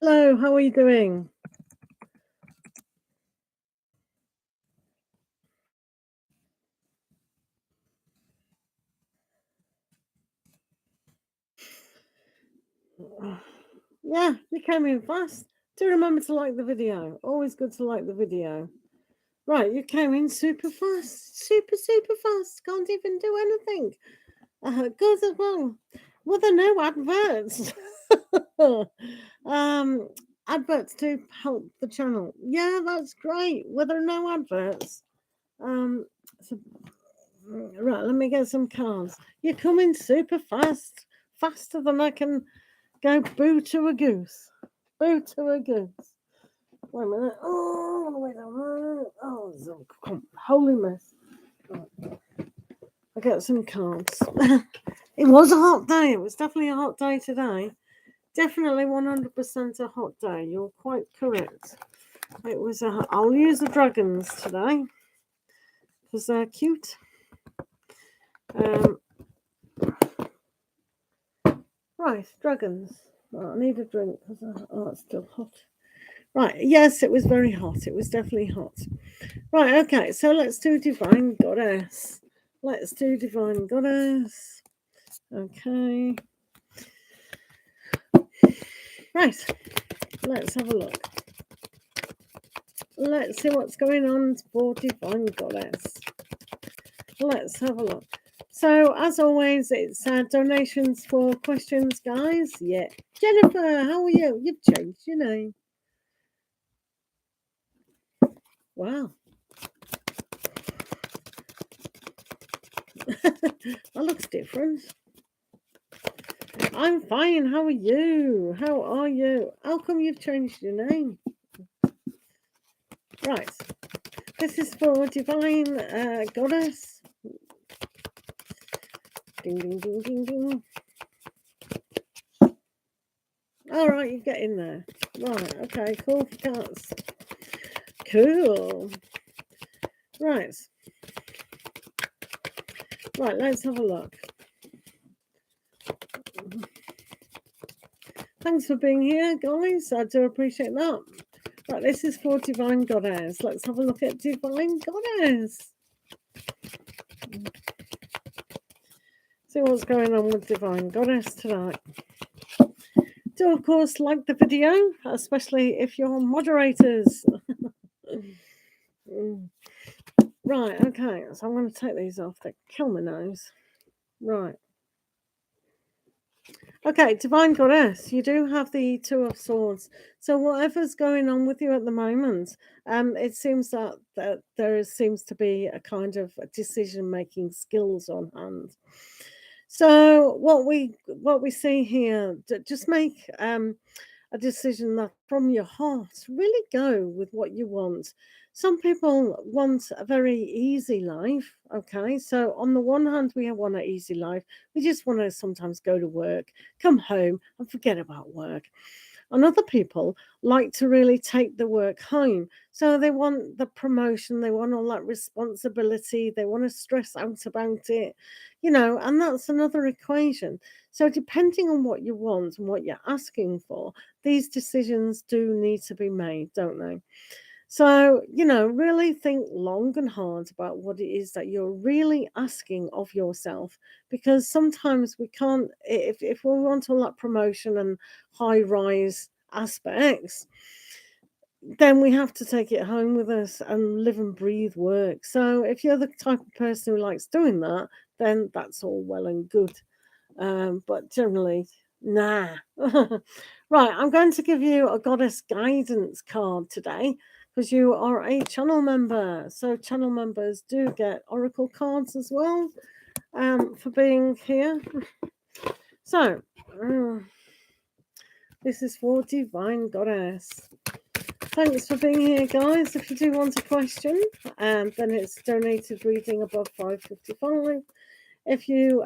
Hello, how are you doing? Yeah, you came in fast. Do remember to like the video. Always good to like the video. Right, you came in super fast. Super fast. Can't even do anything. Good as well. Well, there are no adverts. um, adverts to help the channel. Yeah, that's great. Well, there are no adverts. Um, so, right, let me get some cards. You're coming super fast. Faster than I can go boo to a goose. Boo to a goose. Wait a minute. Oh, wait a minute. Oh, it's a holy mess. I got some cards. It was a hot day. It was definitely a hot day today. Definitely 100% a hot day. You're quite correct. It was a. I'll use the dragons today because they're cute. Right, dragons. Oh, I need a drink because it's still hot. Right, yes, it was very hot. It was definitely hot. Right, okay, so let's do Divine Goddess. Let's do Divine Goddess. Okay. Right, let's have a look. Let's see what's going on for Divine Goddess. Let's have a look. So, as always, it's donations for questions, guys. Yeah. Jennifer, how are you? You've changed your name. Wow. That looks different. I'm fine. How are you? How are you? How come you've changed your name? Right. This is for Divine Goddess. Ding, ding, ding, ding, ding. All right, you get in there. Right. Okay. Cool for cats. Cool. Right. Right. Let's have a look. Thanks for being here, guys. I do appreciate that. Right, this is for Divine Goddess. Let's have a look at Divine Goddess. See what's going on with Divine Goddess tonight. Do, of course, like the video, especially if you're moderators. Right, okay, so I'm going to take these off. They kill my nose. Right. Okay, Divine Goddess, you do have the Two of Swords. So whatever's going on with you at the moment, it seems that there seems to be a kind of decision-making skills on hand. So what we see here, just make a decision that from your heart, really go with what you want. Some people want a very easy life. Okay, so on the one hand, we want an easy life. We just want to sometimes go to work, come home, and forget about work. And other people like to really take the work home. So they want the promotion, they want all that responsibility, they want to stress out about it, and that's another equation. So, depending on what you want and what you're asking for, these decisions do need to be made, don't they? So, really think long and hard about what it is that you're really asking of yourself, because sometimes we can't, if we want all that promotion and high rise aspects, then we have to take it home with us and live and breathe work. So, if you're the type of person who likes doing that, then that's all well and good. But generally, nah. Right, I'm going to give you a goddess guidance card today because you are a channel member. So channel members do get oracle cards as well for being here. So this is for Divine Goddess. Thanks for being here, guys. If you do want a question, then it's donated reading above $5.55. If you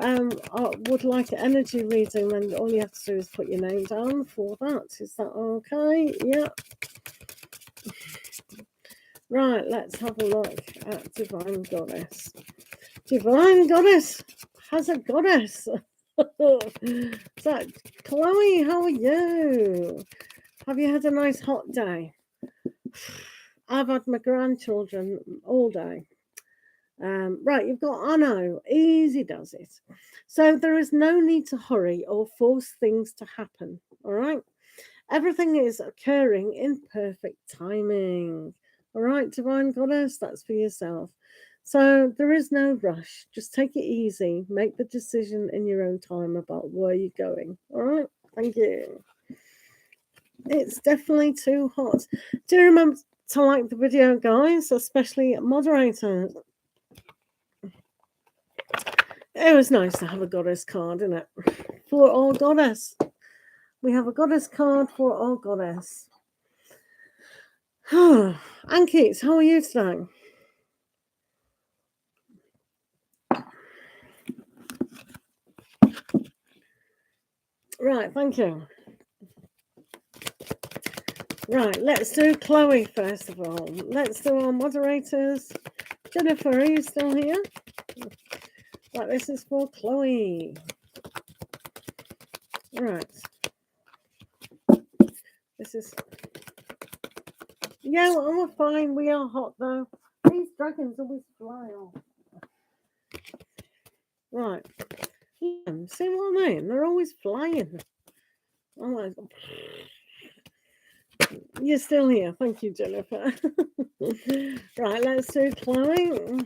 would like an energy reading, then all you have to do is put your name down for that. Is that okay? Yeah. Right, let's have a look at Divine Goddess. Divine Goddess has a goddess. So, Chloe, how are you? Have you had a nice hot day? I've had my grandchildren all day. Right, you've got, I know, easy does it. So there is no need to hurry or force things to happen, all right? Everything is occurring in perfect timing. All right, Divine Goddess, that's for yourself. So there is no rush. Just take it easy. Make the decision in your own time about where you're going. All right, thank you. It's definitely too hot. Do remember to like the video, guys, especially moderators. It was nice to have a goddess card, isn't it? For our goddess. We have a goddess card for our goddess. Ankeets, how are you today? Right, thank you. Right, let's do Chloe first of all. Let's do our moderators. Jennifer, are you still here? Right, this is for Chloe. Right. This is... Yeah, well, we're fine. We are hot, though. These dragons always fly off. Right. See what I mean? They're always flying. Oh, my God. You're still here. Thank you, Jennifer. Right, let's do Chloe.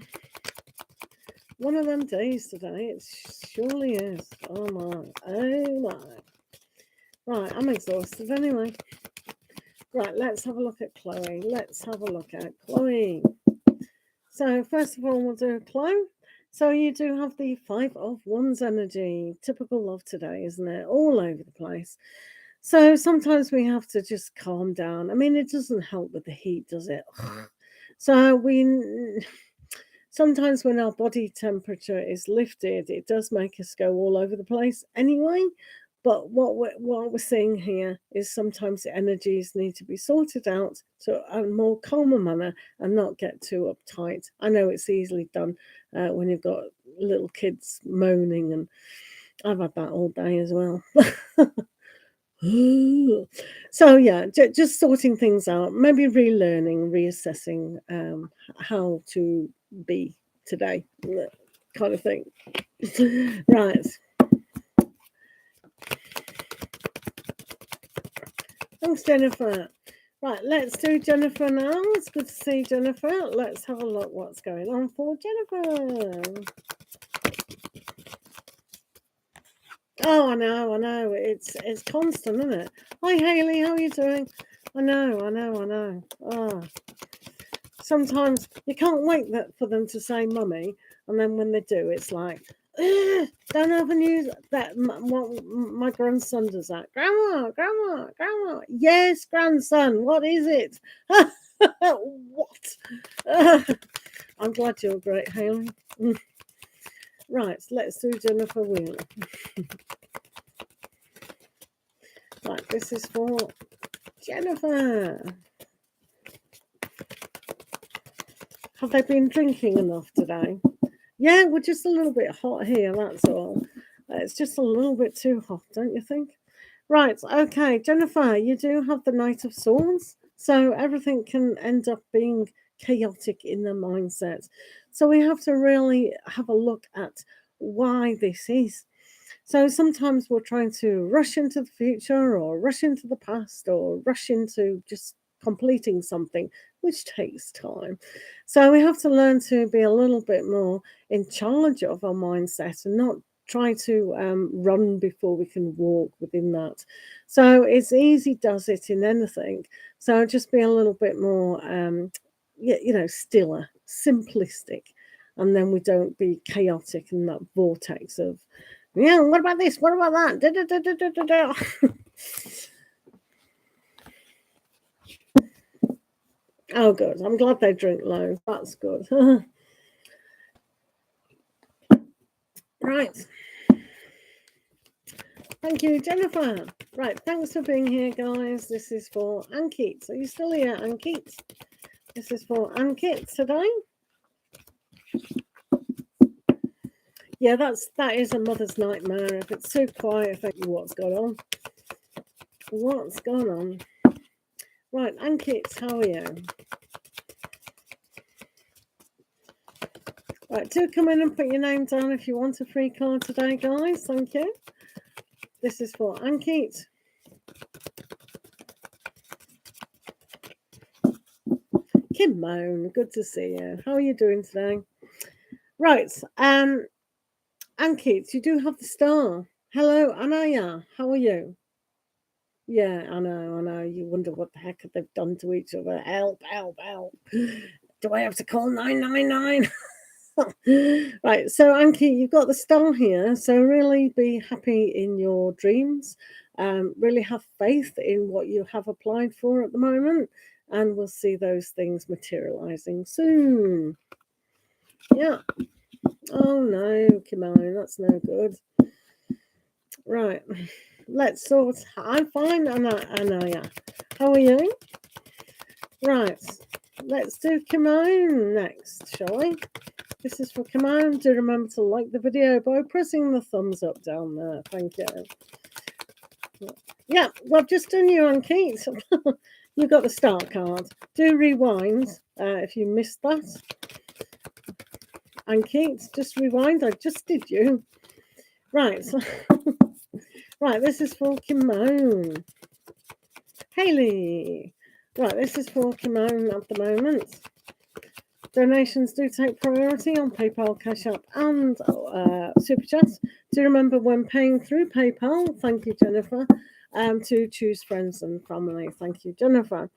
One of them days today. It surely is. Oh, my. Oh, my. Right, I'm exhausted anyway. Right, let's have a look at Chloe. Let's have a look at Chloe. So, first of all, we'll do Chloe. So, you do have the 5 of Wands energy. Typical of today, isn't it? All over the place. So, sometimes we have to just calm down. I mean, it doesn't help with the heat, does it? So, sometimes when our body temperature is lifted, it does make us go all over the place anyway. But what we're seeing here is sometimes the energies need to be sorted out to a more calmer manner and not get too uptight. I know it's easily done when you've got little kids moaning, and I've had that all day as well. So yeah, just sorting things out, maybe relearning, reassessing how to be today, kind of thing. Right. Thanks, Jennifer. Right, let's do Jennifer now. It's good to see Jennifer. Let's have a look what's going on for Jennifer. Oh, I know. It's constant, isn't it? Hi, Hayley. How are you doing? I know. Oh. Sometimes you can't wait for them to say mummy, and then when they do, it's like, don't ever use that. My grandson does that. Grandma. Yes, grandson. What is it? What? I'm glad you're great, Hayley. Right, let's do Jennifer Wheeler. Right, this is for Jennifer. Have they been drinking enough today? Yeah, we're just a little bit hot here, that's all. It's just a little bit too hot, don't you think? Right, okay, Jennifer, you do have the Knight of Swords, so everything can end up being chaotic in the mindset. So we have to really have a look at why this is. So sometimes we're trying to rush into the future or rush into the past or rush into just completing something, which takes time. So we have to learn to be a little bit more in charge of our mindset and not try to run before we can walk within that. So it's easy does it in anything. So just be a little bit more, stiller, simplistic, and then we don't be chaotic in that vortex of, yeah, what about this? What about that? Oh, good. I'm glad they drink low. That's good. Right. Thank you, Jennifer. Right. Thanks for being here, guys. This is for Ankit. Are you still here, Ankit? This is for Ankit today. Yeah, that is a mother's nightmare. If it's too quiet, I think what's going on. What's going on? Right, Ankit, how are you? Right, do come in and put your name down if you want a free card today, guys. Thank you. This is for Ankit. Kimone, good to see you. How are you doing today? Right, Ankit, you do have the star. Hello, Anaya. How are you? Yeah, I know. You wonder what the heck they've done to each other. Help, help, help. Do I have to call 999? Right, so Anki, you've got the star here. So really be happy in your dreams. Really have faith in what you have applied for at the moment. And we'll see those things materializing soon. Yeah. Oh no, Kimone, that's no good. Right. Let's sort. I'm fine, Anaya. How are you? Right. Let's do Kimone next, shall we? This is for Kimone. Do remember to like the video by pressing the thumbs up down there. Thank you. Yeah, well, I've just done you on Keith. You got the start card. Do rewind if you missed that. And Keith, just rewind. I just did you. Right. Right, this is for Kimone. Haley. Right, this is for Kimone at the moment. Donations do take priority on PayPal, Cash App, and Super Chat. Do remember when paying through PayPal, thank you, Jennifer, to choose friends and family. Thank you, Jennifer.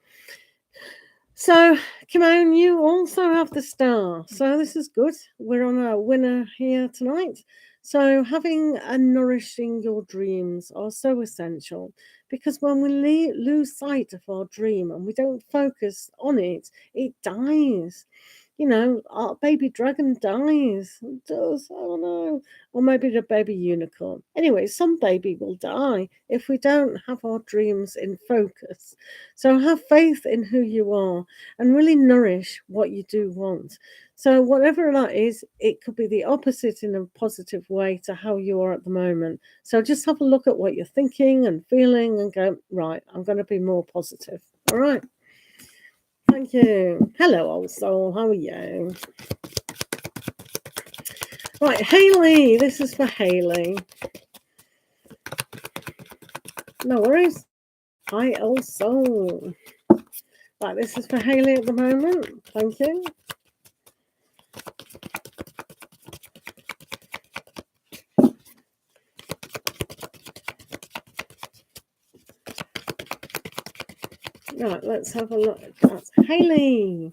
So, Kimone, you also have the star. So this is good. We're on a winner here tonight. So having and nourishing your dreams are so essential because when we lose sight of our dream and we don't focus on it, it dies. You know, our baby dragon dies. It does. Oh no. Or maybe the baby unicorn. Anyway, some baby will die if we don't have our dreams in focus. So have faith in who you are and really nourish what you do want. So, whatever that is, it could be the opposite in a positive way to how you are at the moment. So, just have a look at what you're thinking and feeling and go, right, I'm going to be more positive. All right. Thank you. Hello, old soul. How are you? Right, Haley. This is for Haley. No worries. Hi, old soul. Right, this is for Haley at the moment. Thank you. Right, let's have a look. That's Haley.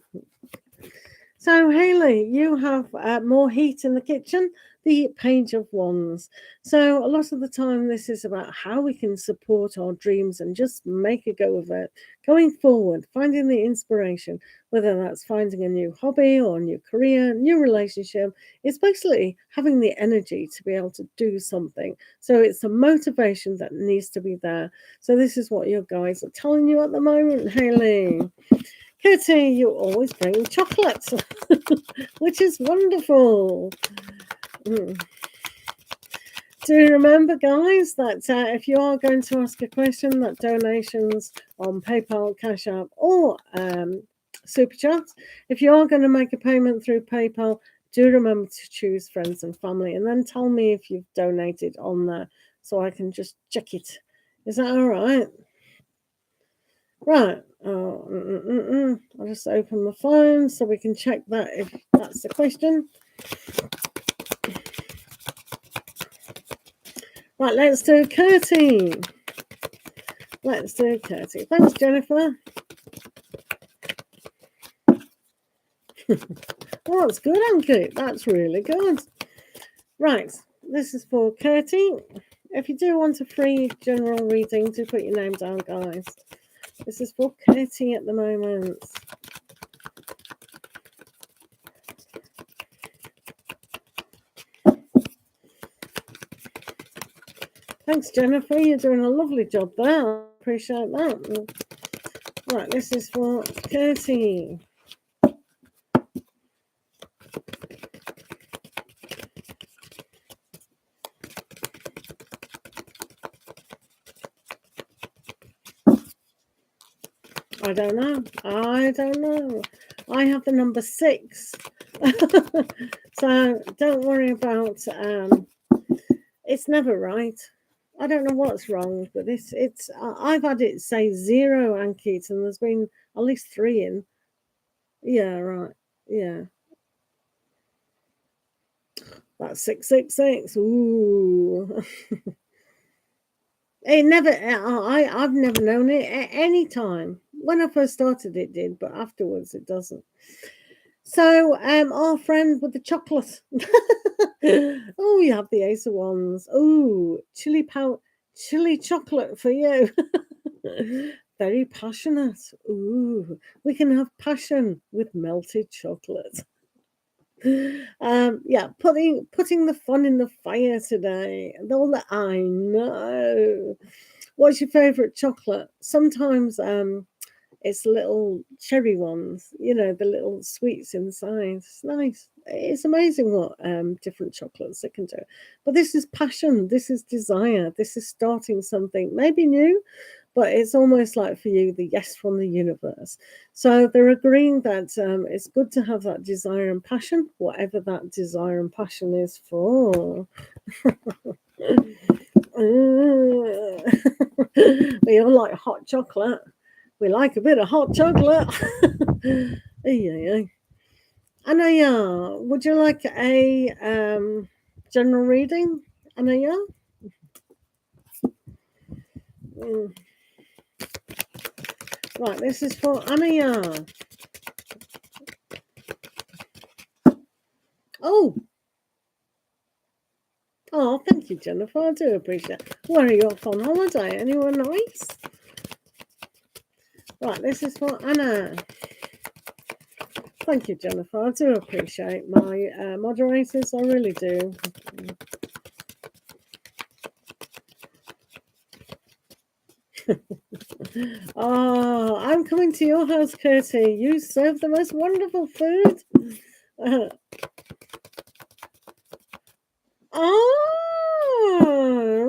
So, Haley, you have more heat in the kitchen, the Page of Wands. So, a lot of the time, this is about how we can support our dreams and just make a go of it. Going forward, finding the inspiration, whether that's finding a new hobby or a new career, new relationship, it's basically having the energy to be able to do something. So, it's a motivation that needs to be there. So, this is what your guides are telling you at the moment, Haley. Kitty, you always bring chocolates, which is wonderful. Mm. Do remember, guys, that if you are going to ask a question, that donations on PayPal, Cash App, or Super Chat, if you are going to make a payment through PayPal, do remember to choose friends and family, and then tell me if you've donated on there, so I can just check it. Is that all right? Right. I'll just open my phone so we can check that if that's the question. Right, let's do Curtie. Let's do Curtie. Thanks, Jennifer. Well, that's good, Anki. That's really good. Right, this is for Curtie. If you do want a free general reading, do put your name down, guys. This is for Curtie at the moment. Thanks, Jennifer. You're doing a lovely job there. I appreciate that. Right, this is for Curtie. I don't know. I have the number 6. So don't worry about it's never right. I don't know what's wrong, but it's I've had it say 0, Ankit, and there's been at least 3 in. Yeah, right. Yeah. That's 666. Ooh. It never. I've never known it at any time. When I first started, it did, but afterwards, it doesn't. So, our friend with the chocolate. Oh, you have the Ace of Wands. Oh, chili chocolate for you. Very passionate. Ooh, we can have passion with melted chocolate. Yeah, putting the fun in the fire today. All that I know. What's your favourite chocolate? Sometimes it's little cherry ones, you know, the little sweets inside. It's nice. It's amazing what different chocolates it can do. But this is passion, this is desire, this is starting something maybe new, but it's almost like for you the yes from the universe. So they're agreeing that it's good to have that desire and passion, whatever that desire and passion is for. We all like hot chocolate. We like a bit of hot chocolate. Anaya, would you like a general reading, Anaya? Right, this is for Anaya. Oh, thank you, Jennifer. I do appreciate it. Where are you off on holiday? Anywhere nice? Right, this is for Anna. Thank you, Jennifer. I do appreciate my moderators. I really do. Oh, I'm coming to your house, Kirsty. You serve the most wonderful food. Oh,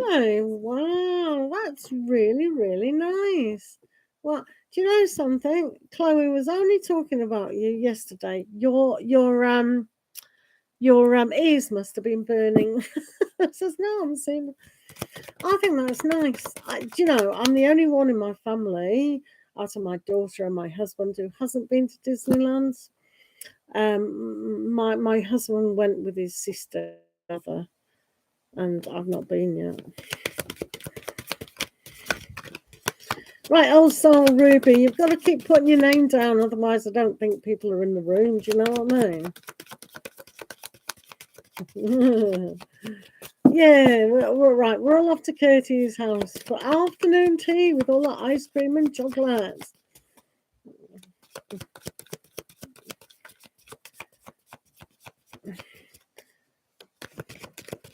really? Wow, that's really, really nice. Well, do you know something? Chloe was only talking about you yesterday. Your ears must have been burning. Says no, I'm seeing. I think that's nice. Do you know, I'm the only one in my family, out of my daughter and my husband, who hasn't been to Disneyland. My husband went with his sister, and I've not been yet. Right, old soul Ruby, you've got to keep putting your name down, otherwise I don't think people are in the room. Do you know what I mean? Yeah, we're right. We're all off to Katie's house for afternoon tea with all that ice cream and chocolates.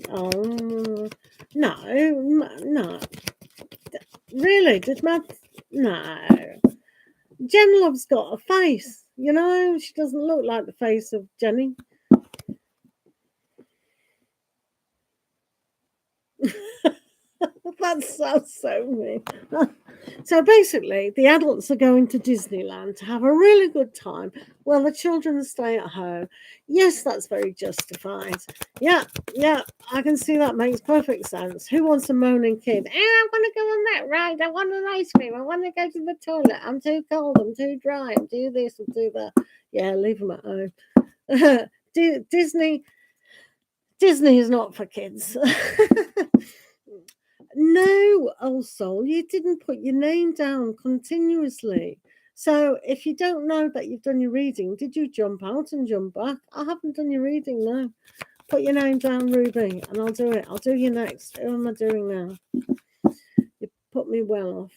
Oh, no. Really? Did Matt? No. Jen Love's got a face, you know? She doesn't look like the face of Jenny. That's so mean. So basically, the adults are going to Disneyland to have a really good time while the children stay at home. Yes, that's very justified. Yeah, I can see that makes perfect sense. Who wants a moaning kid? I want to go on that ride. I want an ice cream. I want to go to the toilet. I'm too cold. I'm too dry. I'm do this and do that. Yeah, leave them at home. Disney is not for kids. No, old soul, you didn't put your name down continuously. So if you don't know that you've done your reading, did you jump out and jump back? I haven't done your reading, no. Put your name down, Ruby, and I'll do it. I'll do you next. Who am I doing now? You put me well off.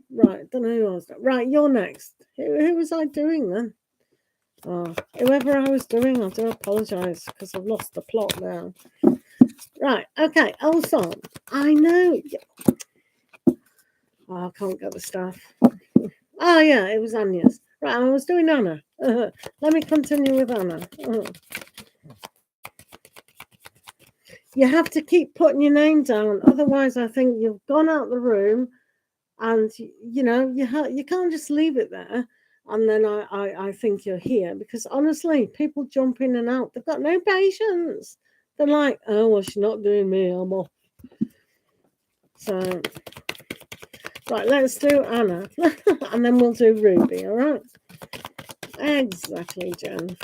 Right, don't know who I was. Right, you're next. Who was I doing then? Oh, whoever I was doing, I do apologise because I've lost the plot now. Right, okay, old soul. I know. Oh, I can't get the stuff. Oh, yeah, it was Anya's. Right, I was doing Anna. Let me continue with Anna. You have to keep putting your name down. Otherwise, I think you've gone out the room And you know, you can't just leave it there. And then I think you're here, because honestly, people jump in and out. They've got no patience. They're like, oh well, she's not doing me. I'm off. So right, let's do Anna, and then we'll do Ruby. All right. Exactly, Jen.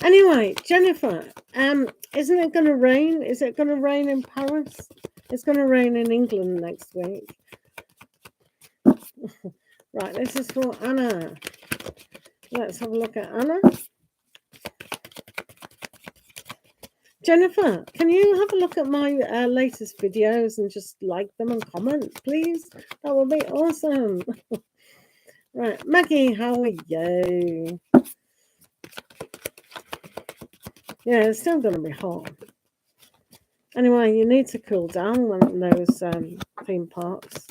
Anyway, Jennifer, isn't it going to rain? Is it going to rain in Paris? It's going to rain in England next week. Right, this is for Anna. Let's have a look at Anna. Jennifer, can you have a look at my latest videos and just like them and comment, please? That would be awesome. Right, Maggie, how are you? Yeah, it's still going to be hot. Anyway, you need to cool down in those theme parks.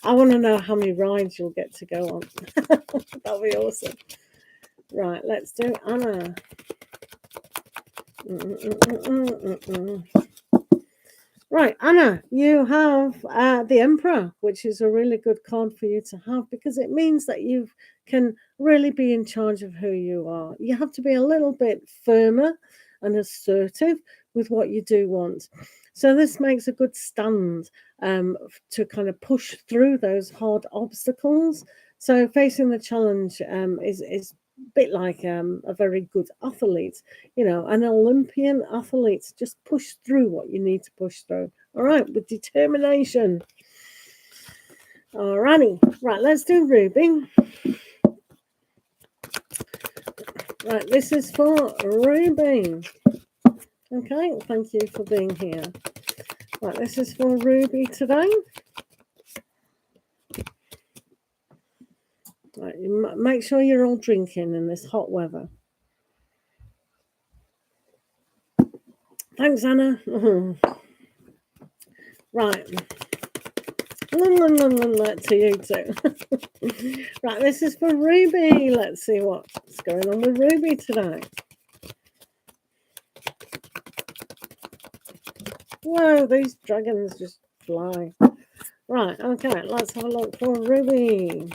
I want to know how many rides you'll get to go on. That'll be awesome. Right, let's do Anna. Right, Anna, you have the Emperor, which is a really good card for you to have, because it means that you can really be in charge of who you are. You have to be a little bit firmer and assertive with what you do want. So this makes a good stand to kind of push through those hard obstacles. So facing the challenge is a bit like a very good athlete, you know, an Olympian athlete. Just push through what you need to push through. All right, with determination. Alrighty, right, let's do Ruby. Right, this is for Ruby. Okay, thank you for being here. Right, this is for Ruby today. Right, make sure you're all drinking in this hot weather. Thanks, Anna. Right. To you too. Right, this is for Ruby. Let's see what's going on with Ruby today. Whoa, these dragons just fly. Right, okay, let's have a look for Ruby.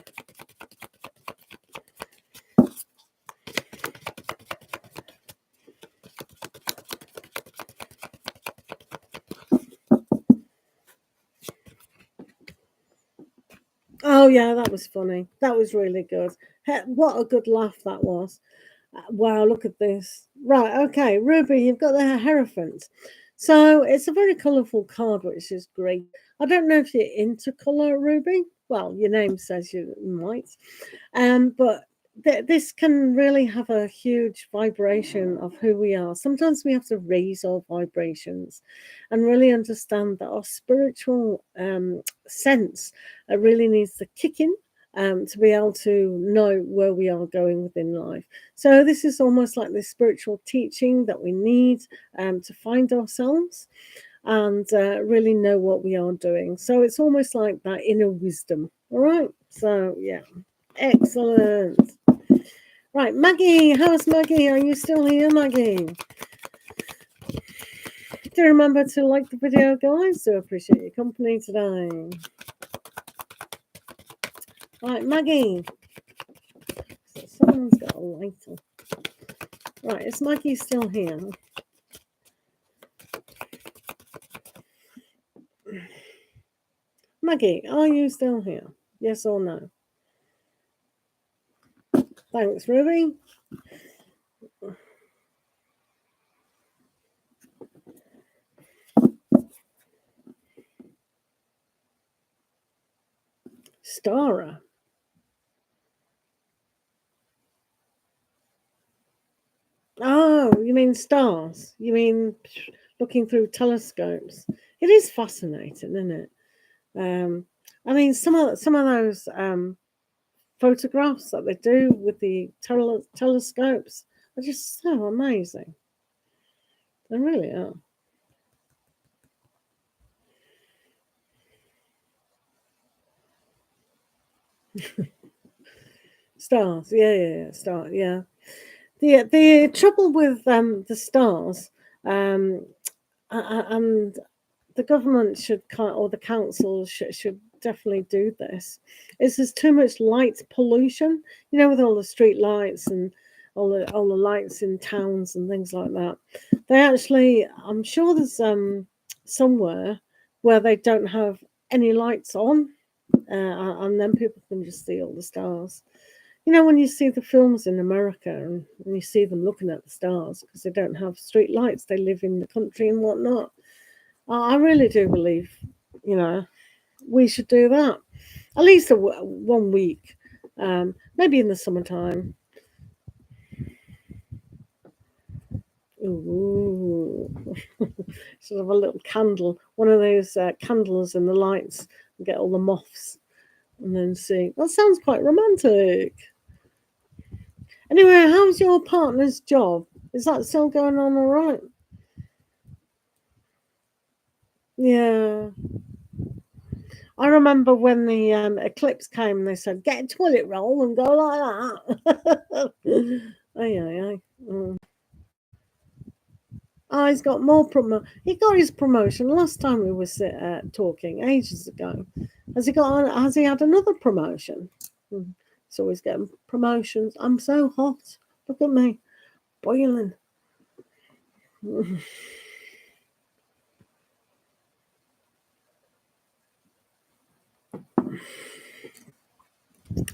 Oh, yeah, that was funny. That was really good. What a good laugh that was. Wow, look at this. Right, okay, Ruby, you've got the Hierophant. So it's a very colourful card, which is great. I don't know if you're into colour, Ruby. Well, your name says you might. But this can really have a huge vibration of who we are. Sometimes we have to raise our vibrations and really understand that our spiritual sense really needs to kick in to be able to know where we are going within life. So this is almost like the spiritual teaching that we need to find ourselves and really know what we are doing. So it's almost like that inner wisdom. All right. So yeah, excellent. Right, Maggie, how's Maggie? Are you still here, Maggie? Do remember to like the video, guys. Do appreciate your company today. Right, Maggie. So someone's got a lighter. Right, is Maggie still here? Maggie, are you still here? Yes or no? Thanks, Ruby. Stara. Oh, you mean stars? You mean looking through telescopes? It is fascinating, isn't it? I mean, some of those photographs that they do with the telescopes are just so amazing. They really are. Stars, yeah, star, yeah. The trouble with the stars, And the government should or the council should definitely do this. Is there's too much light pollution, with all the street lights and all the lights in towns and things like that. They actually, I'm sure there's somewhere where they don't have any lights on, and then people can just see all the stars. When you see the films in America and you see them looking at the stars because they don't have street lights, they live in the country and whatnot. I really do believe, we should do that at least 1 week, maybe in the summertime. Ooh. Should have a little candle, one of those candles in the lights, and get all the moths, and then see. That sounds quite romantic. Anyway, how's your partner's job? Is that still going on all right? Yeah. I remember when the eclipse came, they said, get a toilet roll and go like that. Aye, aye, aye. Oh, he's got more He got his promotion last time we were talking ages ago. Has he had another promotion? He's always getting promotions. I'm so hot. Look at me, boiling.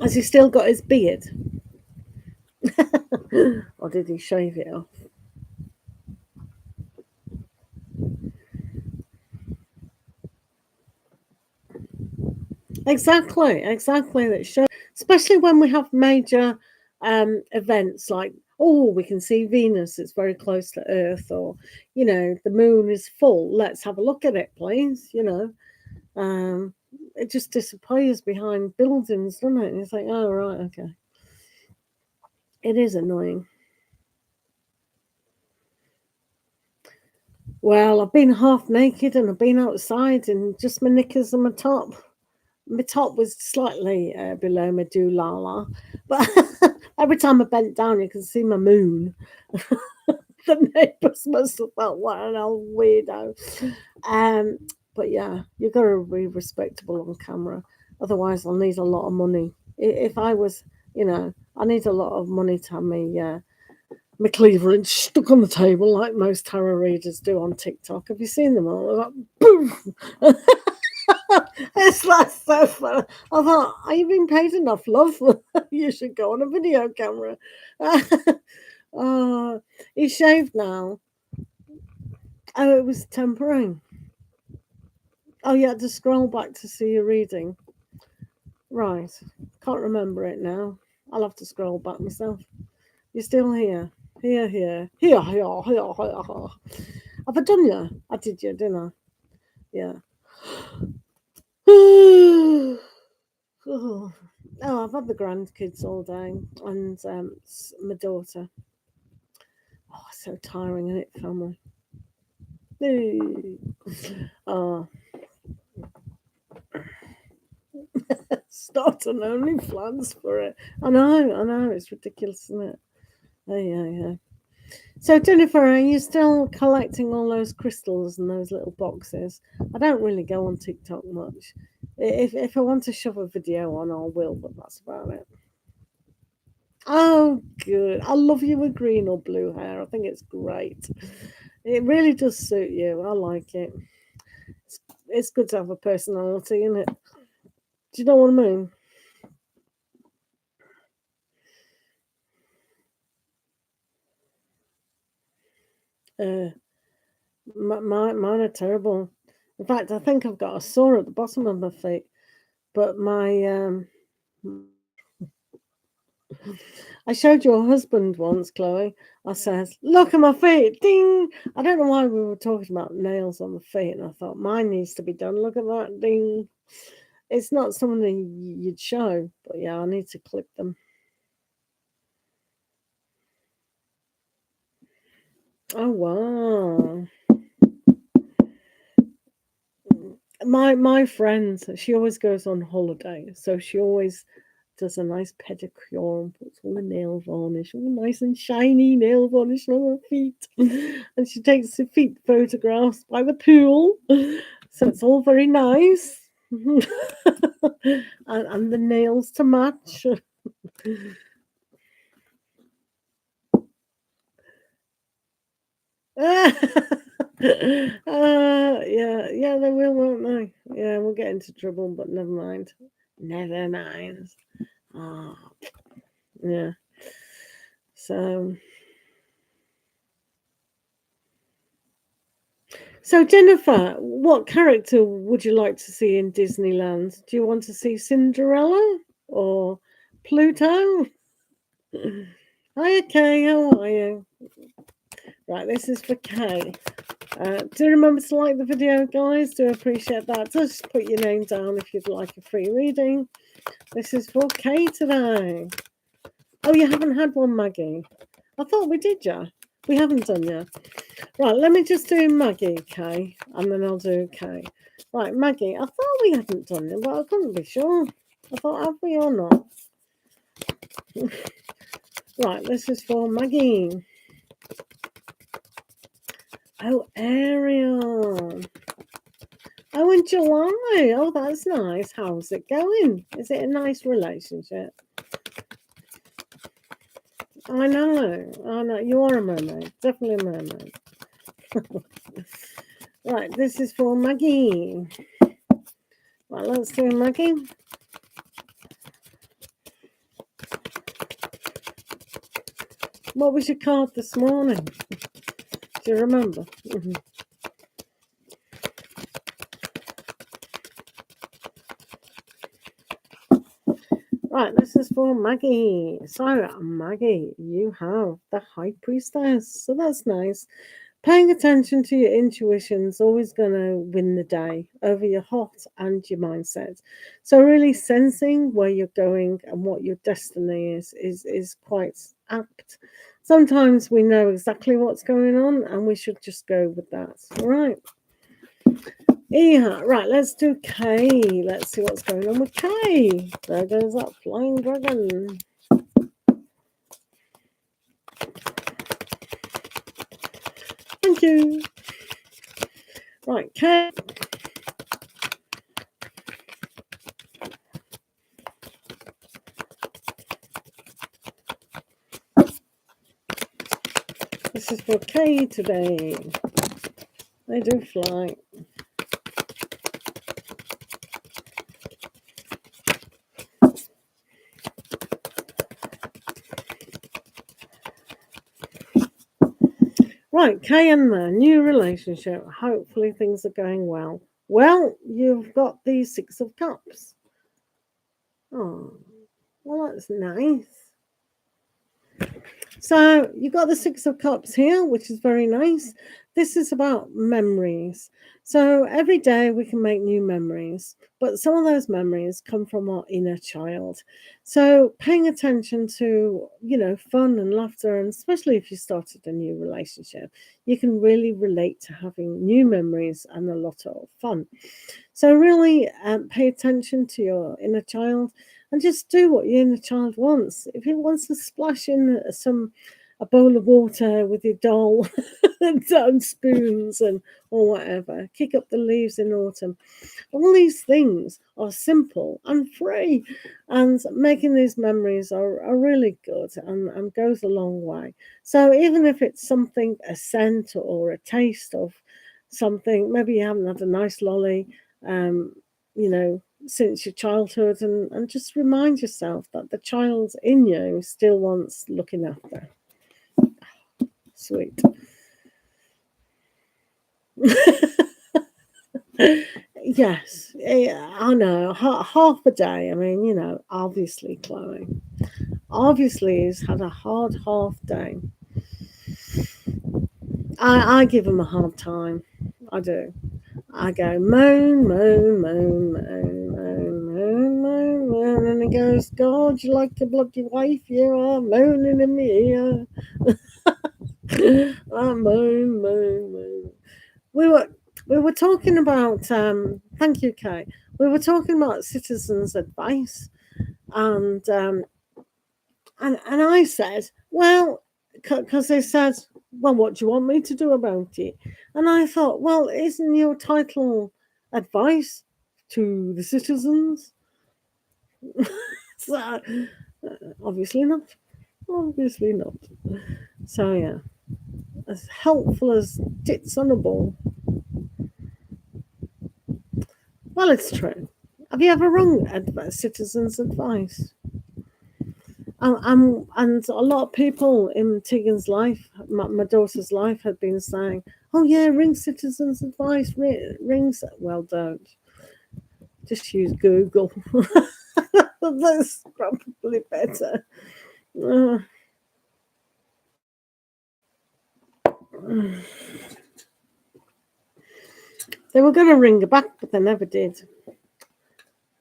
Has he still got his beard? Or did he shave it off? Exactly. That show, especially when we have major events like, we can see Venus, it's very close to Earth, or the moon is full. Let's have a look at it, please. It just disappears behind buildings, doesn't it? And it's like, oh right, okay. It is annoying. Well, I've been half naked and I've been outside in just my knickers and my top. My top was slightly below my doolala, but every time I bent down, you can see my moon. The neighbours must have felt, what an old weirdo. But yeah, you've got to be respectable on camera. Otherwise, I'll need a lot of money. If I was, I need a lot of money to have my cleavage stuck on the table like most tarot readers do on TikTok. Have you seen them all? Like, boom! It's like so funny. I thought, are you being paid enough, love? You should go on a video camera. He's shaved now. Oh, it was temporary. Oh, you had to scroll back to see your reading. Right. Can't remember it now. I'll have to scroll back myself. You're still here. Here. Have I done you? I did you, didn't I? Yeah. Oh, I've had the grandkids all day and my daughter. Oh, so tiring, isn't it, family? Oh. Start on OnlyFans for it. I know, it's ridiculous, isn't it? Yeah. So, Jennifer, are you still collecting all those crystals and those little boxes? I don't really go on TikTok much. If I want to shove a video on, I will, but that's about it. Oh, good. I love you with green or blue hair. I think it's great. It really does suit you. I like it. It's good to have a personality, isn't it? Do you know what I mean? Mine are terrible. In fact, I think I've got a sore at the bottom of my feet. But I showed your husband once, Chloe. I says, look at my feet. Ding. I don't know why we were talking about nails on the feet, and I thought mine needs to be done. Look at that. Ding. It's not something you'd show, but yeah, I need to clip them. Oh wow. My friend, she always goes on holiday, so she always does a nice pedicure and puts all the nail varnish, all nice and shiny nail varnish on her feet. And she takes her feet photographs by the pool. So it's all very nice. and the nails to match. Yeah, they will, won't they? Yeah, we'll get into trouble, but never mind. Never mind. Oh, yeah. So Jennifer, what character would you like to see in Disneyland? Do you want to see Cinderella or Pluto? Hi, Kay. How are you? Right, this is for Kay. Do remember to like the video, guys. Do appreciate that. Just put your name down if you'd like a free reading. This is for Kay today. Oh, you haven't had one, Maggie? I thought we did, yeah. We haven't done yet. Right, let me just do Maggie, Kay, and then I'll do Kay. Right, Maggie, I thought we hadn't done it, but I couldn't be sure. I thought, have we or not? Right, this is for Maggie. Oh, Ariel. Oh, in July. Oh, that's nice. How's it going? Is it a nice relationship? I know. You are a mermaid. Definitely a mermaid. Right, this is for Maggie. Right, let's do Maggie. What was your card this morning? Do you remember? Right, this is for Maggie. So, Maggie, you have the High Priestess. So that's nice. Paying attention to your intuition is always going to win the day over your heart and your mindset. So really sensing where you're going and what your destiny is quite apt. Sometimes we know exactly what's going on and we should just go with that. All right. Yeah, right, let's do Kay. Let's see what's going on with Kay. There goes that flying dragon. Thank you. Right, Kay. This is for Kay today. They do fly. Right, Kay and the new relationship. Hopefully things are going well. Well, you've got the Six of Cups. Oh, well, that's nice. So you've got the Six of Cups here, which is very nice. This is about memories. So every day we can make new memories, but some of those memories come from our inner child. So paying attention to, fun and laughter, and especially if you started a new relationship, you can really relate to having new memories and a lot of fun. So really pay attention to your inner child and just do what your inner child wants. If it wants to splash in a bowl of water with your doll and spoons or whatever, kick up the leaves in autumn. All these things are simple and free, and making these memories are really good and goes a long way. So even if it's something, a scent or a taste of something, maybe you haven't had a nice lolly, since your childhood, and just remind yourself that the child in you still wants looking after. Sweet. Yes, I know. Half a day. I mean, obviously, Chloe. Obviously, he's had a hard half day. I give him a hard time. I do. I go moan, moan, moan, moan, moan, moan, moan, moan, and he goes, God, you like a bloody wife? You are moaning in my ear. I moan, moan, moan. We were talking about. Thank you, Kay. We were talking about citizens' advice, And I said, well, because they said, well, what do you want me to do about it? And I thought, well, isn't your title advice to the citizens? So, obviously not. Obviously not. So, yeah, as helpful as tits on a ball. Well, it's true. Have you ever wrong citizens' advice? And a lot of people in Tegan's life, my daughter's life, had been saying, "Oh yeah, ring citizens' advice, rings." Well, don't. Just use Google. That's probably better. They were going to ring her back, but they never did.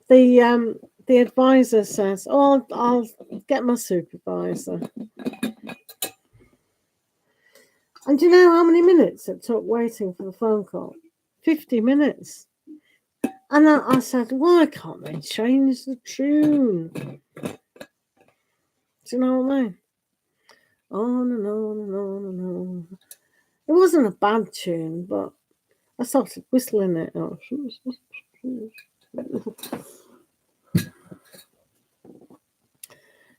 The advisor says, "Oh, I'll get my supervisor." And do you know how many minutes it took waiting for the phone call? 50 minutes. And I said, why can't they change the tune? Do you know what I mean? On and on and on and on. It wasn't a bad tune, but I started whistling it.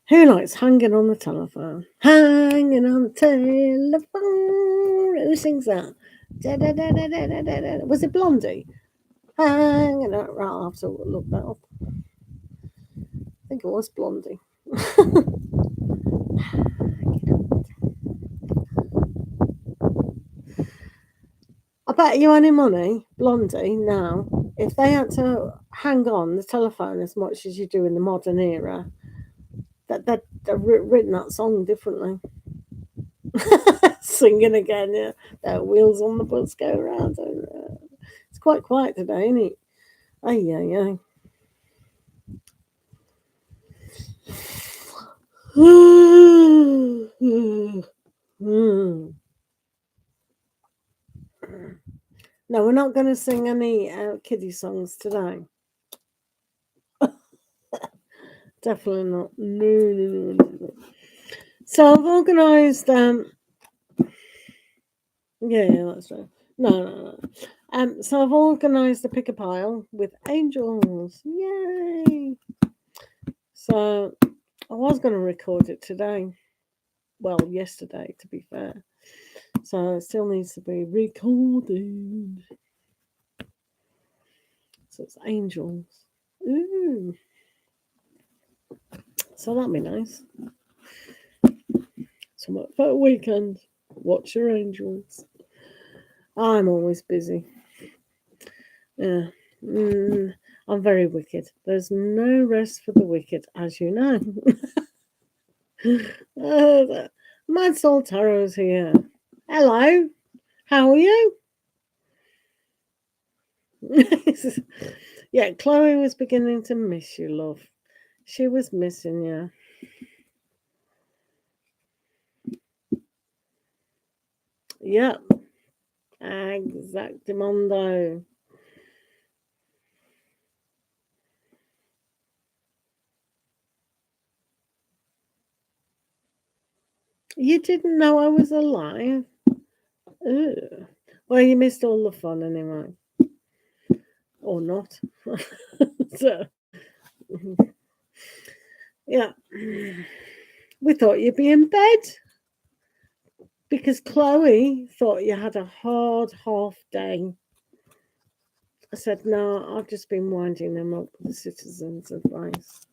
Who likes hanging on the telephone? Hanging on the telephone. Who sings that? Da, da, da, da, da, da, da. Was it Blondie? Hanging on. Right, I'll have to look that up. I think it was Blondie. I bet you any money, Blondie, now, if they had to hang on the telephone as much as you do in the modern era, that they'd written that song differently. Singing again, yeah. The wheels on the bus go round. It's quite quiet today, isn't it? Ay, ay, ay. No, we're not going to sing any kiddie songs today. Definitely not. No. So I've organised. Yeah, that's right. No. So I've organised a pick a pile with angels. Yay! So I was going to record it today. Well, yesterday, to be fair. So it still needs to be recorded. So it's angels. Ooh. So that'd be nice. So for a weekend, watch your angels. I'm always busy. Yeah. I'm very wicked. There's no rest for the wicked, as you know. Mad Soul Tarot's here. Hello. How are you? Yeah, Chloe was beginning to miss you, love. She was missing you. Yep. Exactamundo. You didn't know I was alive? Ugh. Well, you missed all the fun anyway. Or not. So, yeah. We thought you'd be in bed. Because Chloe thought you had a hard half day. I said, no, I've just been winding them up with the citizens' advice.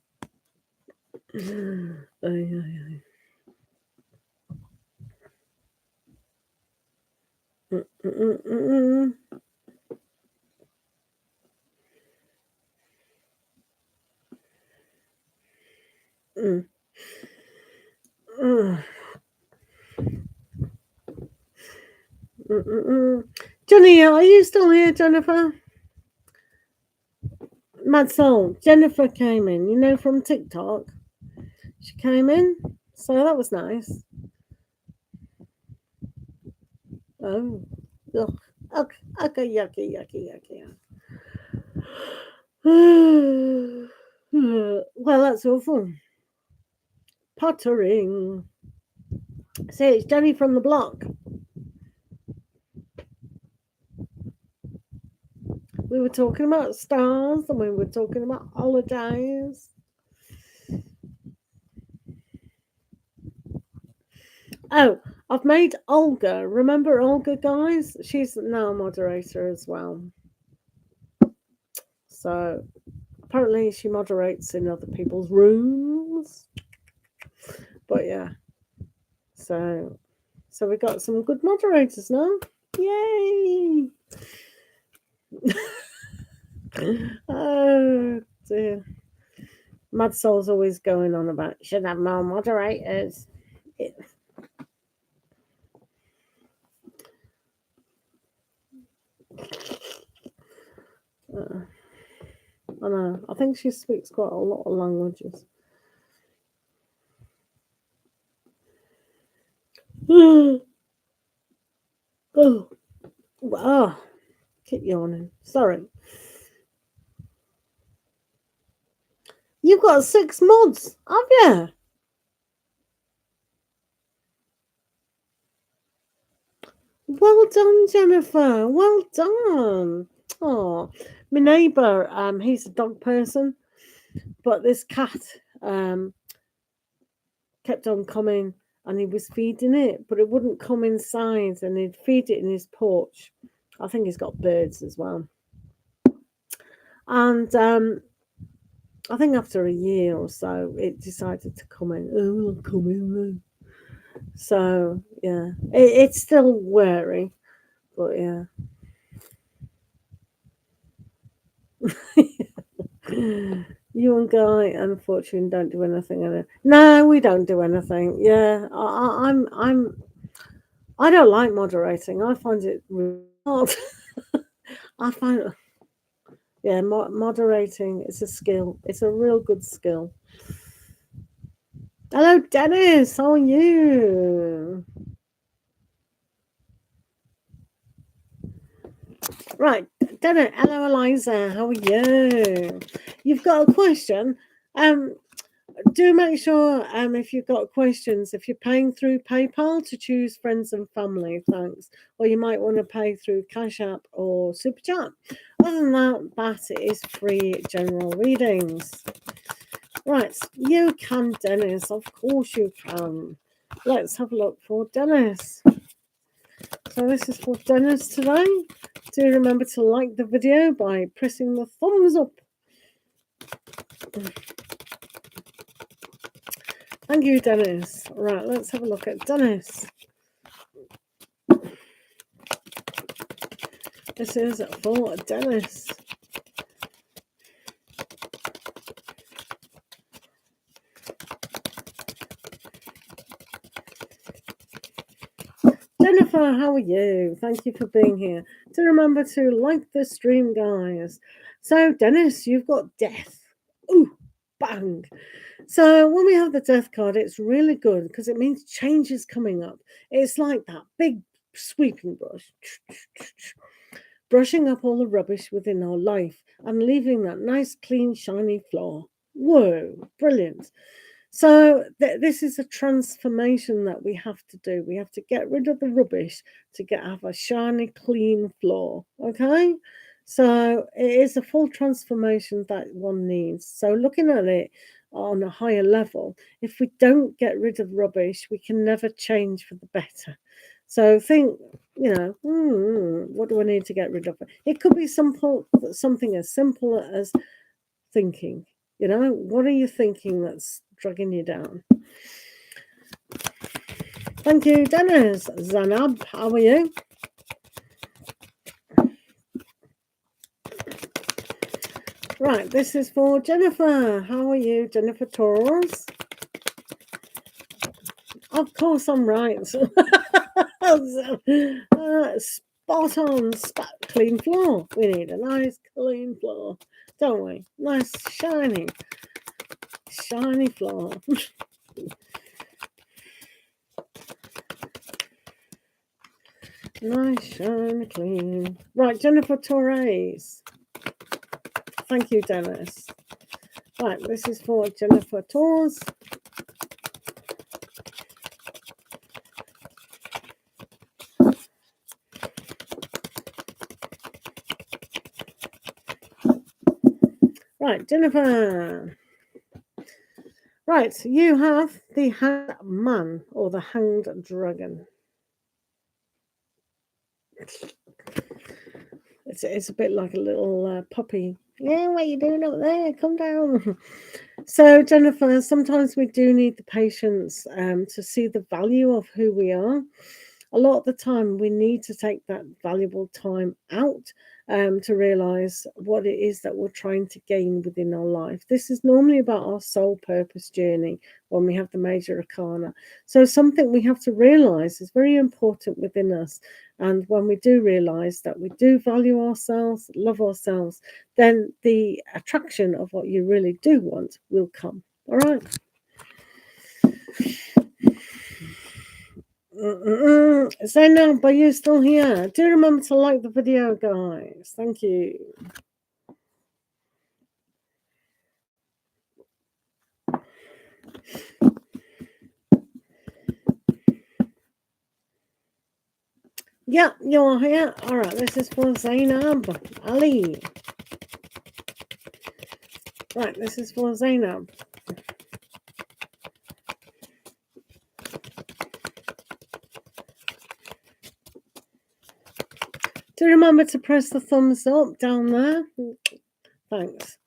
Johnny, are you still here, Jennifer? Mad Soul. Jennifer came in, you know, from TikTok. She came in, so that was nice. Oh, ugh. Okay, yucky. Well, that's awful. Pottering. See, it's Jenny from the block. We were talking about stars and we were talking about holidays. Oh, I've made Olga. Remember Olga, guys? She's now a moderator as well. So apparently she moderates in other people's rooms. But yeah. So we got some good moderators now. Yay! Oh dear. Mad Soul's always going on about should have more moderators. I know. I think she speaks quite a lot of languages. Oh, keep yawning. Sorry. You've got 6 mods, have you? Well done, Jennifer. Well done. Oh, my neighbour, he's a dog person, but this cat kept on coming and he was feeding it, but it wouldn't come inside and he'd feed it in his porch. I think he's got birds as well. And I think after a year or so, it decided to come in. Oh, I'll come in then. So, yeah, it's still wary, but yeah. You and Guy and Fortune don't do anything. No, we don't do anything. Yeah, I don't like moderating. I find it really hard. I find, yeah, moderating is a skill. It's a real good skill. Hello, Dennis. How are you? Right, Dennis. Hello, Eliza. How are you? You've got a question. Do make sure if you've got questions, if you're paying through PayPal, to choose friends and family, thanks. Or you might want to pay through Cash App or Superchat. Other than that is free general readings. Right, you can, Dennis. Of course you can. Let's have a look for Dennis. So this is for Dennis today. Do remember to like the video by pressing the thumbs up. Thank you, Dennis. Right, let's have a look at Dennis. This is for Dennis. Jennifer, how are you? Thank you for being here. Do remember to like the stream, guys. So, Dennis, you've got death. Ooh, bang. So when we have the death card, it's really good because it means change is coming up. It's like that big sweeping brush, brushing up all the rubbish within our life and leaving that nice, clean, shiny floor. Whoa, brilliant. So this is a transformation that we have to do. We have to get rid of the rubbish to have a shiny, clean floor. Okay? So it is a full transformation that one needs. So looking at it on a higher level, if we don't get rid of rubbish, we can never change for the better. So think, what do I need to get rid of? It could be something as simple as thinking. What are you thinking that's dragging you down? Thank you, Dennis. Zanab, how are you? Right, this is for Jennifer. How are you, Jennifer Torres? Of course I'm right. Spot on, clean floor. We need a nice clean floor, don't we? Nice shiny floor. Nice, shiny, clean. Right, Jennifer Torres. Thank you, Dennis. Right, this is for Jennifer Tours. Right, Jennifer. Right, you have the Hanged Man or the Hanged Dragon. It's a bit like a little puppy. Yeah, what are you doing up there? Come down. So, Jennifer, sometimes we do need the patience to see the value of who we are. A lot of the time, we need to take that valuable time out to realize what it is that we're trying to gain within our life. This is normally about our soul purpose journey when we have the major arcana. So, something we have to realize is very important within us. And when we do realize that we do value ourselves, love ourselves, then the attraction of what you really do want will come. All right. Zainab, are you still here? Do remember to like the video, guys. Thank you. Yeah, you're here. All right, this is for Zainab Ali. Right, this is for Zainab. Do remember to press the thumbs up down there. Thanks.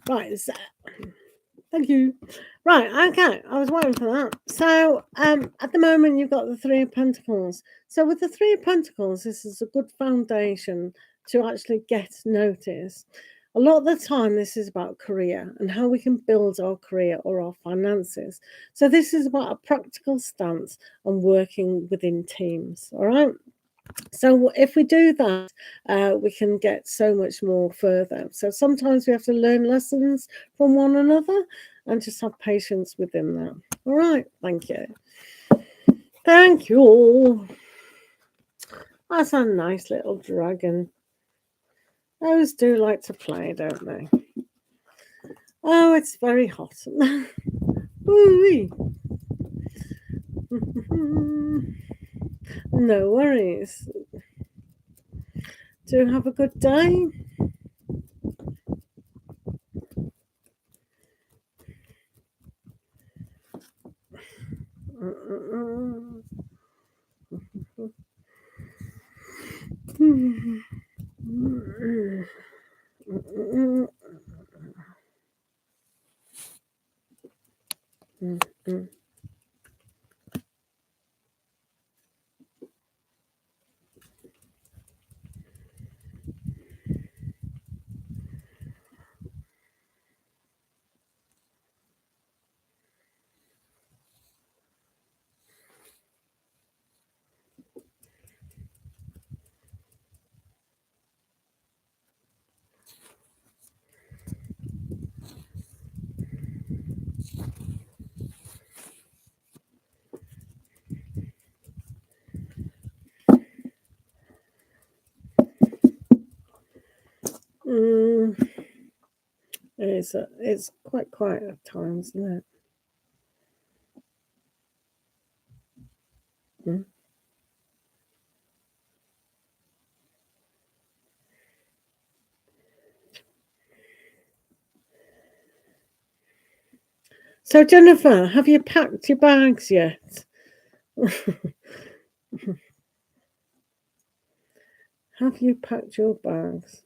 Right, so, thank you. Right, okay, I was waiting for that. So, at the moment, you've got the Three of Pentacles. So, with the Three of Pentacles, this is a good foundation to actually get noticed. A lot of the time, this is about career and how we can build our career or our finances. So, this is about a practical stance on working within teams, all right? So if we do that, we can get so much more further. So sometimes we have to learn lessons from one another and just have patience within that. All right. Thank you. Thank you. That's a nice little dragon. Those do like to play, don't they? Oh, it's very hot. Ooh-wee. No worries. Do have a good day. It's quite quiet at times, isn't it? So, Jennifer, have you packed your bags yet? Have you packed your bags?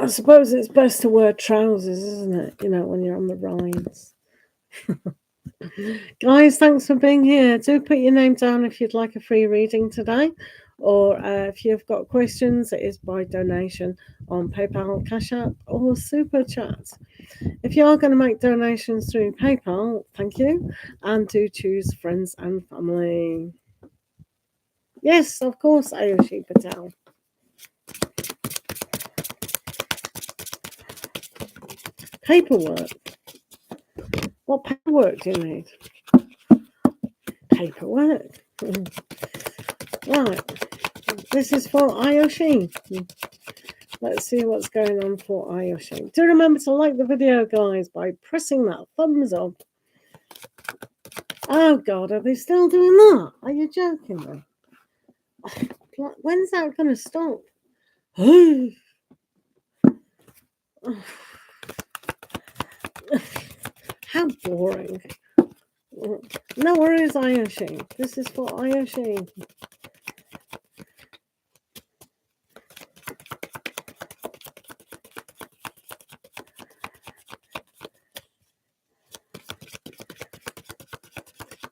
I suppose it's best to wear trousers, isn't it? You know, when you're on the rides. Guys, thanks for being here. Do put your name down if you'd like a free reading today, or if you've got questions, it is by donation on PayPal, Cash App, or Super Chat. If you are going to make donations through PayPal, thank you, and do choose friends and family. Yes, of course, Ayushi Patel. Paperwork. What paperwork do you need? Paperwork. Right. This is for Ayoshi. Let's see what's going on for Ayoshi. Do remember to like the video, guys, by pressing that thumbs up. Oh, God, are they still doing that? Are you joking me? When's that going to stop? How boring. No worries, Ayoshi. This is for Ayoshi.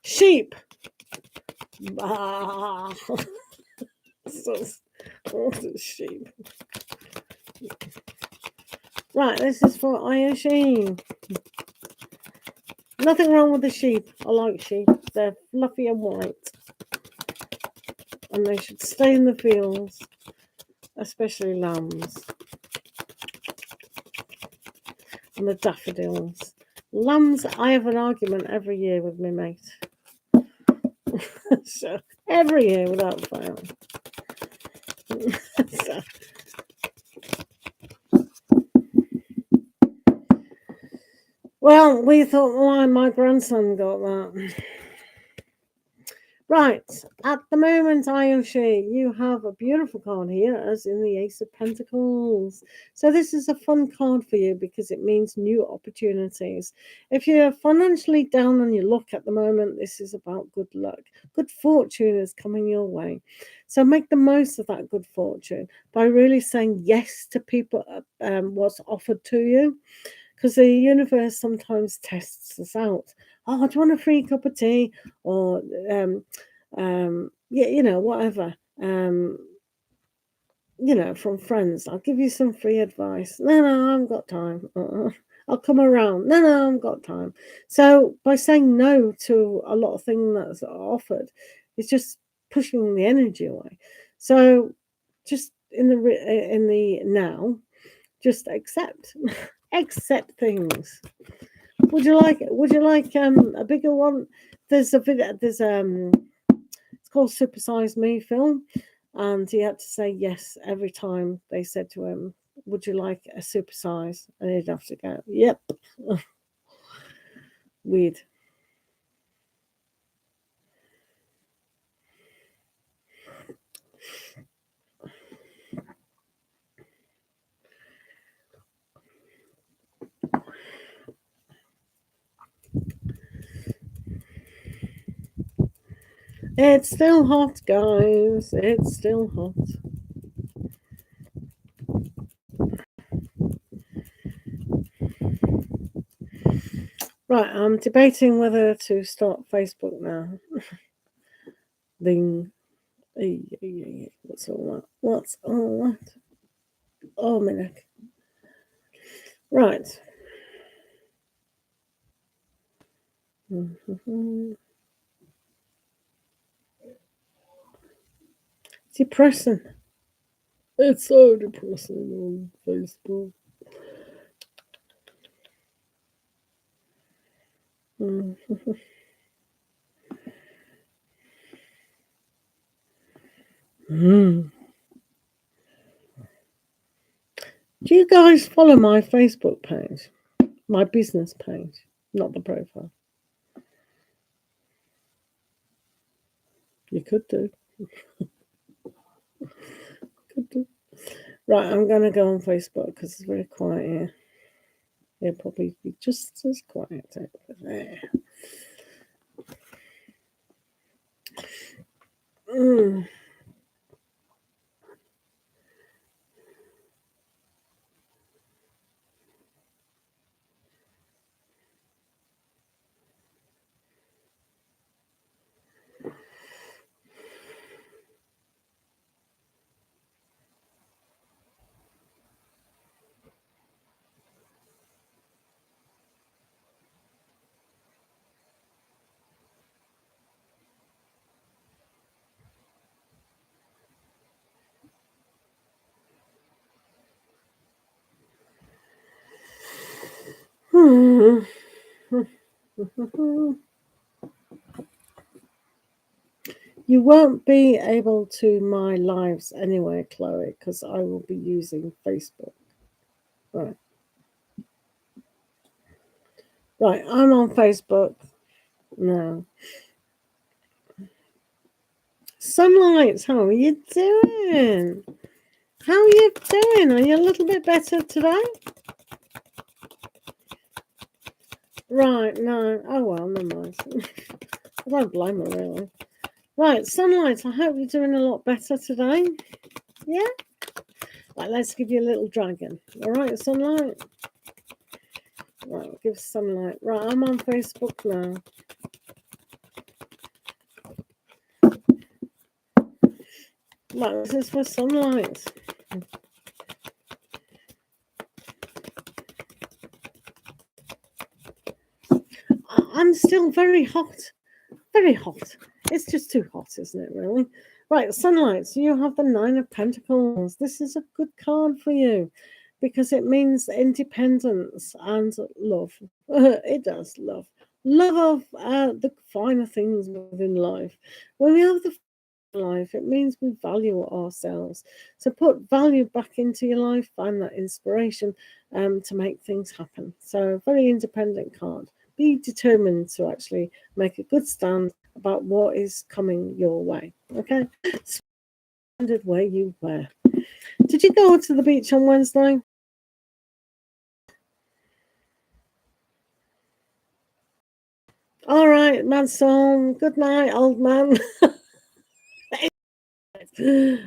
Sheep. Ah. What a sheep. Right, this is for Ayoshi. Nothing wrong with the sheep. I like sheep. They're fluffy and white. And they should stay in the fields, especially lambs. And the daffodils. Lambs, I have an argument every year with my mate. So, every year without fail. So, well, we thought, why my grandson got that. Right, at the moment, Ayoshi, you have a beautiful card here, as in the Ace of Pentacles. So this is a fun card for you because it means new opportunities. If you're financially down on your luck at the moment, this is about good luck. Good fortune is coming your way. So make the most of that good fortune by really saying yes to people, what's offered to you. Because the universe sometimes tests us out. Oh, do you want a free cup of tea? Or, yeah, you know, whatever. You know, from friends. I'll give you some free advice. No, I haven't got time. I'll come around. No, I haven't got time. So by saying no to a lot of things that's offered, it's just pushing the energy away. So just in the now, just accept. Accept things. Would you like a bigger one? There's a video. There's it's called Super Size Me film, and he had to say yes every time they said to him, "Would you like a super size?" And he'd have to go, "Yep." Weird. It's still hot, guys. It's still hot. Right, I'm debating whether to start Facebook now. Ding. What's all that? What's all that? Oh, my neck. Right. Depressing. It's so depressing on Facebook. Do you guys follow my Facebook page? My business page, not the profile. You could do. Could do. Right, I'm going to go on Facebook because it's very quiet here. It'll probably be just as quiet over there. You won't be able to my lives anyway, Chloe, because I will be using Facebook. Right. Right, I'm on Facebook now. Sunlight, how are you doing? How are you doing? Are you a little bit better today? Right, no. Oh, well, never mind. I don't blame her, really. Right, Sunlight, I hope you're doing a lot better today. Yeah? Right, let's give you a little dragon. All right, Sunlight? Right, give Sunlight. Right, I'm on Facebook now. Right, this is for Sunlight. I'm still very hot. Very hot. It's just too hot, isn't it, really? Right, Sunlight, so you have the Nine of Pentacles. This is a good card for you because it means independence and love. It does, love. Love of the finer things within life. When we have the life, it means we value ourselves. So put value back into your life, find that inspiration to make things happen. So very independent card. Be determined to actually make a good stand about what is coming your way. Okay? Standard where you were. Did you go to the beach on Wednesday? All right, mad song. Good night, old man. It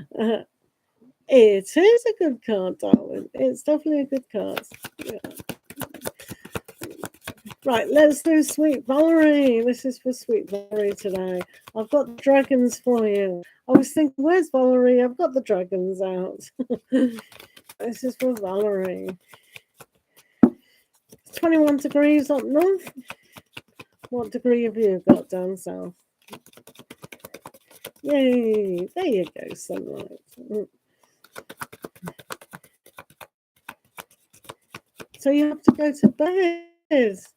is a good card, darling. It's definitely a good card. Yeah. Right, let's do Sweet Valerie. This is for Sweet Valerie today. I've got dragons for you. I was thinking, where's Valerie? I've got the dragons out. This is for Valerie. 21 degrees up north. What degree have you got down south? Yay! There you go, Sunlight. So you have to go to bed.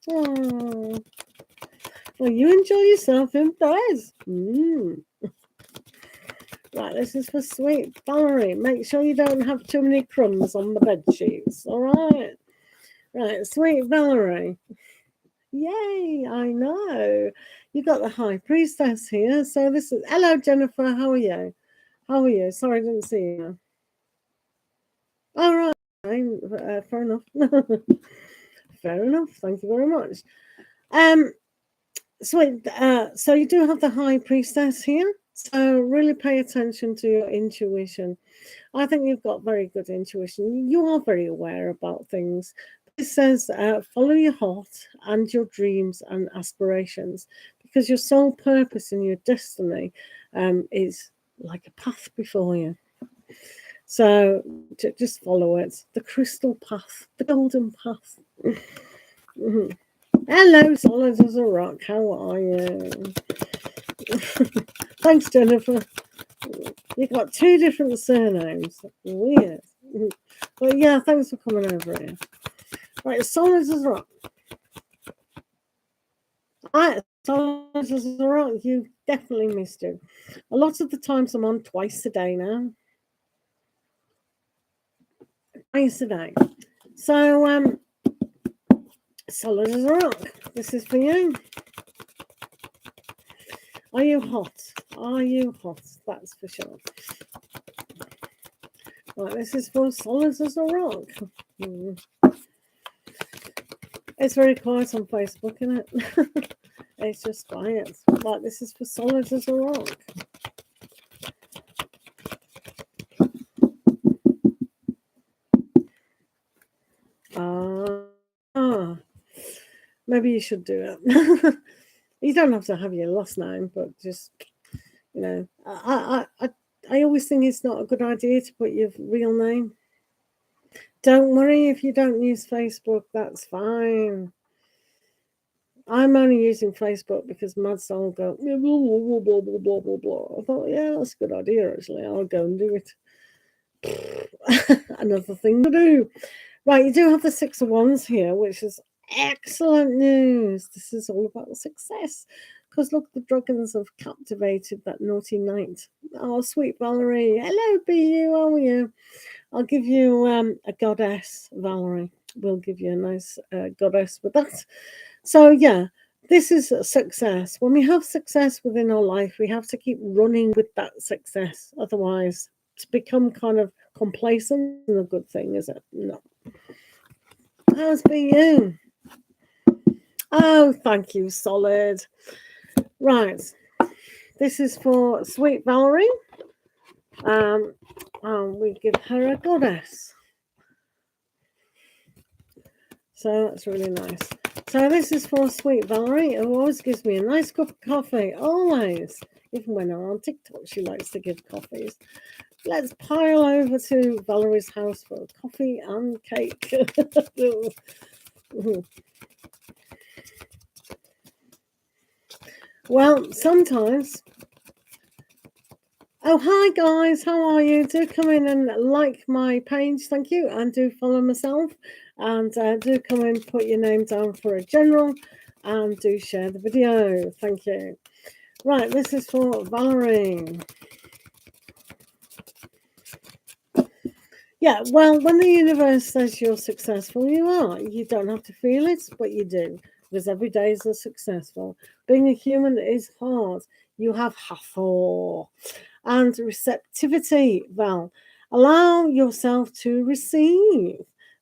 Oh. Well, you enjoy yourself in bed. Right, this is for Sweet Valerie. Make sure you don't have too many crumbs on the bed sheets. All right. Right, Sweet Valerie. Yay, I know. You got the High Priestess here. So this is hello, Jennifer. How are you? How are you? Sorry, I didn't see you. All right. Fair enough. Fair enough. Thank you very much. So you do have the High Priestess here. So really pay attention to your intuition. I think you've got very good intuition. You are very aware about things. It says follow your heart and your dreams and aspirations because your sole purpose and your destiny is like a path before you. So just follow it. The crystal path, the golden path. Hello, solid as a rock. How are you? Thanks, Jennifer. You've got two different surnames. Weird. But yeah, thanks for coming over here. Right, solid as a rock. Solid as a rock. You definitely missed it. A lot of the times I'm on twice a day now. Twice a day. So, solid as a rock. This is for you. Are you hot? Are you hot? That's for sure. Right, this is for solid as a rock. It's very quiet on Facebook, isn't it? It's just quiet. Right, this is for solid as a rock. Maybe you should do it. You don't have to have your last name, but just, you know, I always think it's not a good idea to put your real name. Don't worry if you don't use Facebook, that's fine. I'm only using Facebook because Mad Soul go blah, blah, blah, blah, blah, blah, blah. I thought, yeah, that's a good idea, actually. I'll go and do it. Another thing to do. Right, you do have the Six of Wands here, which is Excellent news. This is all about success. Because look, the dragons have captivated that naughty knight. Oh, sweet Valerie. Hello, BU. How are you? I'll give you a goddess, Valerie. We'll give you a nice goddess with that. So, yeah, this is a success. When we have success within our life, we have to keep running with that success. Otherwise, to become kind of complacent isn't a good thing, is it? No. How's BU? Oh, thank you, Solid. Right. This is for sweet Valerie. We give her a goddess. So that's really nice. So this is for sweet Valerie, who always gives me a nice cup of coffee. Always. Even when I'm on TikTok, she likes to give coffees. Let's pile over to Valerie's house for coffee and cake. Well, sometimes. Oh, hi guys, how are you? Do come in and like my page, thank you, and do follow myself, and do come in, put your name down for a general, and do share the video, thank you. Right, this is for Valerie. Yeah, well, when the universe says you're successful, you are. You don't have to feel it, but you do, because every day is successful. Being a human is hard. You have Hathor and receptivity, Val. Allow yourself to receive.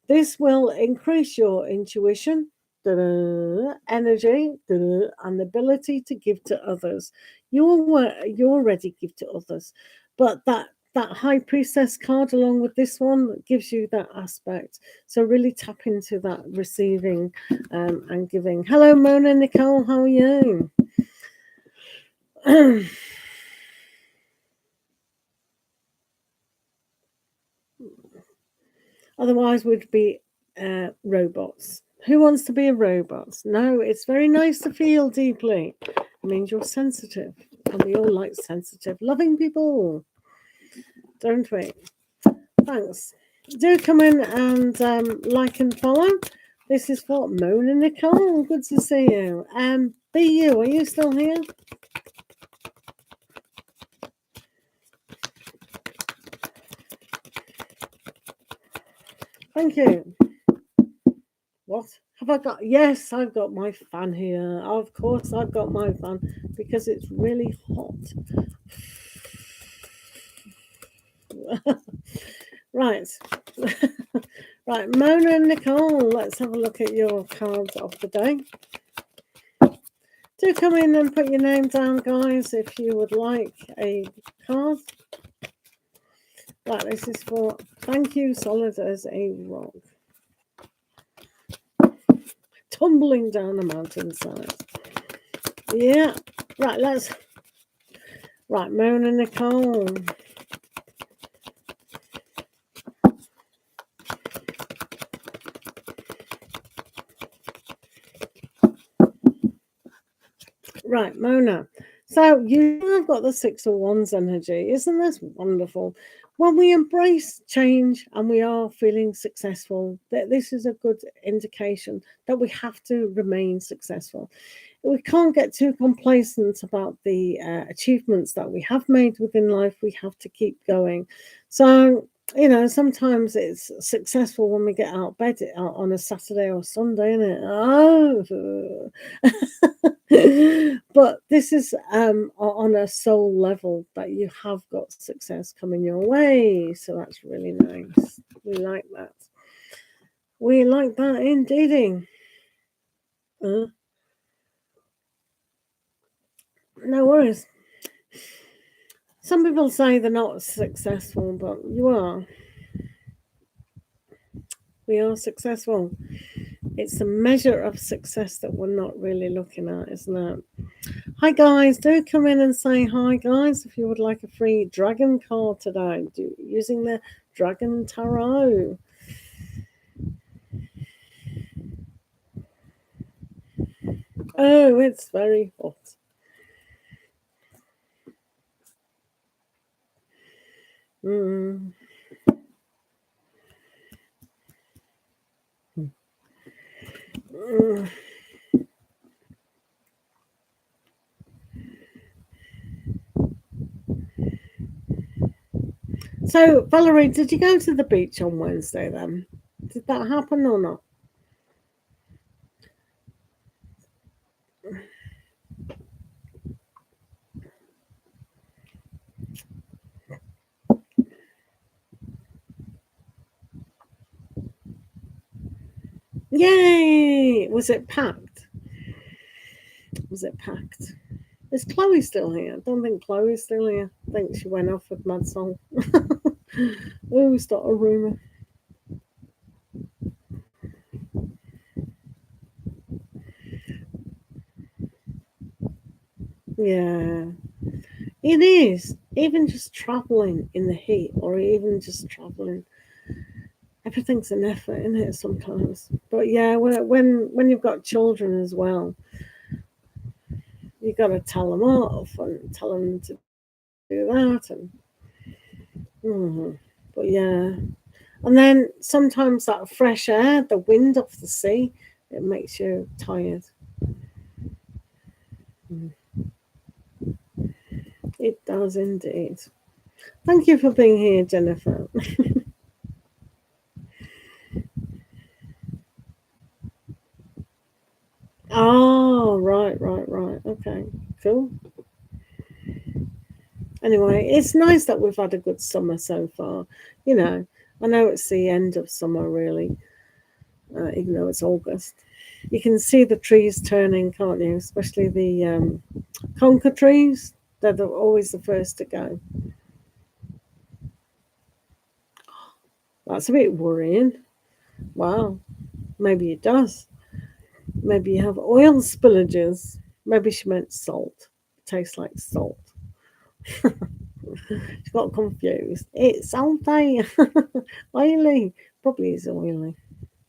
This will increase your intuition, energy, and ability to give to others. You already give to others, but that high priestess card along with this one gives you that aspect. So really tap into that receiving and giving. Hello, Mona Nicole, how are you? Otherwise, we'd be robots. Who wants to be a robot? No, it's very nice to feel deeply. It means you're sensitive. And we all like sensitive, loving people, don't we? Thanks. Do come in and like and follow. This is for Mona Nicole. Good to see you. BU, are you still here? Thank you. What have I got? Yes, I've got my fan here. Of course, I've got my fan because it's really hot. Right. Right, Mona and Nicole, let's have a look at your cards of the day. Do come in and put your name down, guys, if you would like a card. Right, this is for thank you, solid as a rock. Tumbling down the mountainside. Yeah. Right, right, Mona Nicole. Right, Mona. So you have got the Six of Wands energy. Isn't this wonderful? When we embrace change and we are feeling successful, this is a good indication that we have to remain successful. We can't get too complacent about the achievements that we have made within life. We have to keep going. So, sometimes it's successful when we get out of bed on a Saturday or Sunday, isn't it? Oh. But this is on a soul level that you have got success coming your way. So that's really nice. We like that. We like that indeed. No worries. Some people say they're not successful, but you are. We are successful. It's a measure of success that we're not really looking at, isn't it? Hi guys, do come in and say hi guys if you would like a free dragon card today using the Dragon Tarot. Oh, it's very hot. So, Valerie, did you go to the beach on Wednesday then? Did that happen or not? Yay! Was it packed? Was it packed? Is Chloe still here? I don't think Chloe's still here. I think she went off with Mad Song. Oh, start a rumour. Yeah, it is. Even just travelling in the heat, or even just travelling, everything's an effort, isn't it? Sometimes, but yeah, when you've got children as well, you got to tell them off and tell them to do that, and but yeah, and then sometimes that fresh air, the wind off the sea, it makes you tired. It does indeed. Thank you for being here, Jennifer. Oh, right. Okay, cool. Anyway, it's nice that we've had a good summer so far. You know, I know it's the end of summer, really, even though it's August. You can see the trees turning, can't you? Especially the conker trees. They're always the first to go. That's a bit worrying. Wow, maybe it does. Maybe you have oil spillages. Maybe she meant salt. It tastes like salt. She got confused. It's salty. Oily. Probably is oily.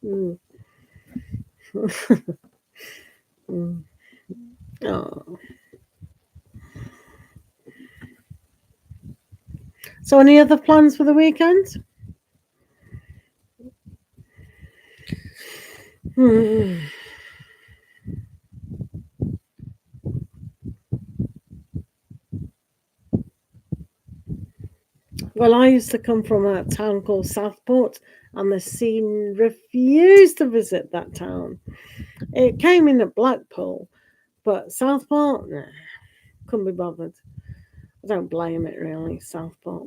Mm. Mm. Oh. So, any other plans for the weekend? Hmm. Well, I used to come from a town called Southport, and the scene refused to visit that town. It came in at Blackpool, but Southport, nah, couldn't be bothered. I don't blame it really. Southport,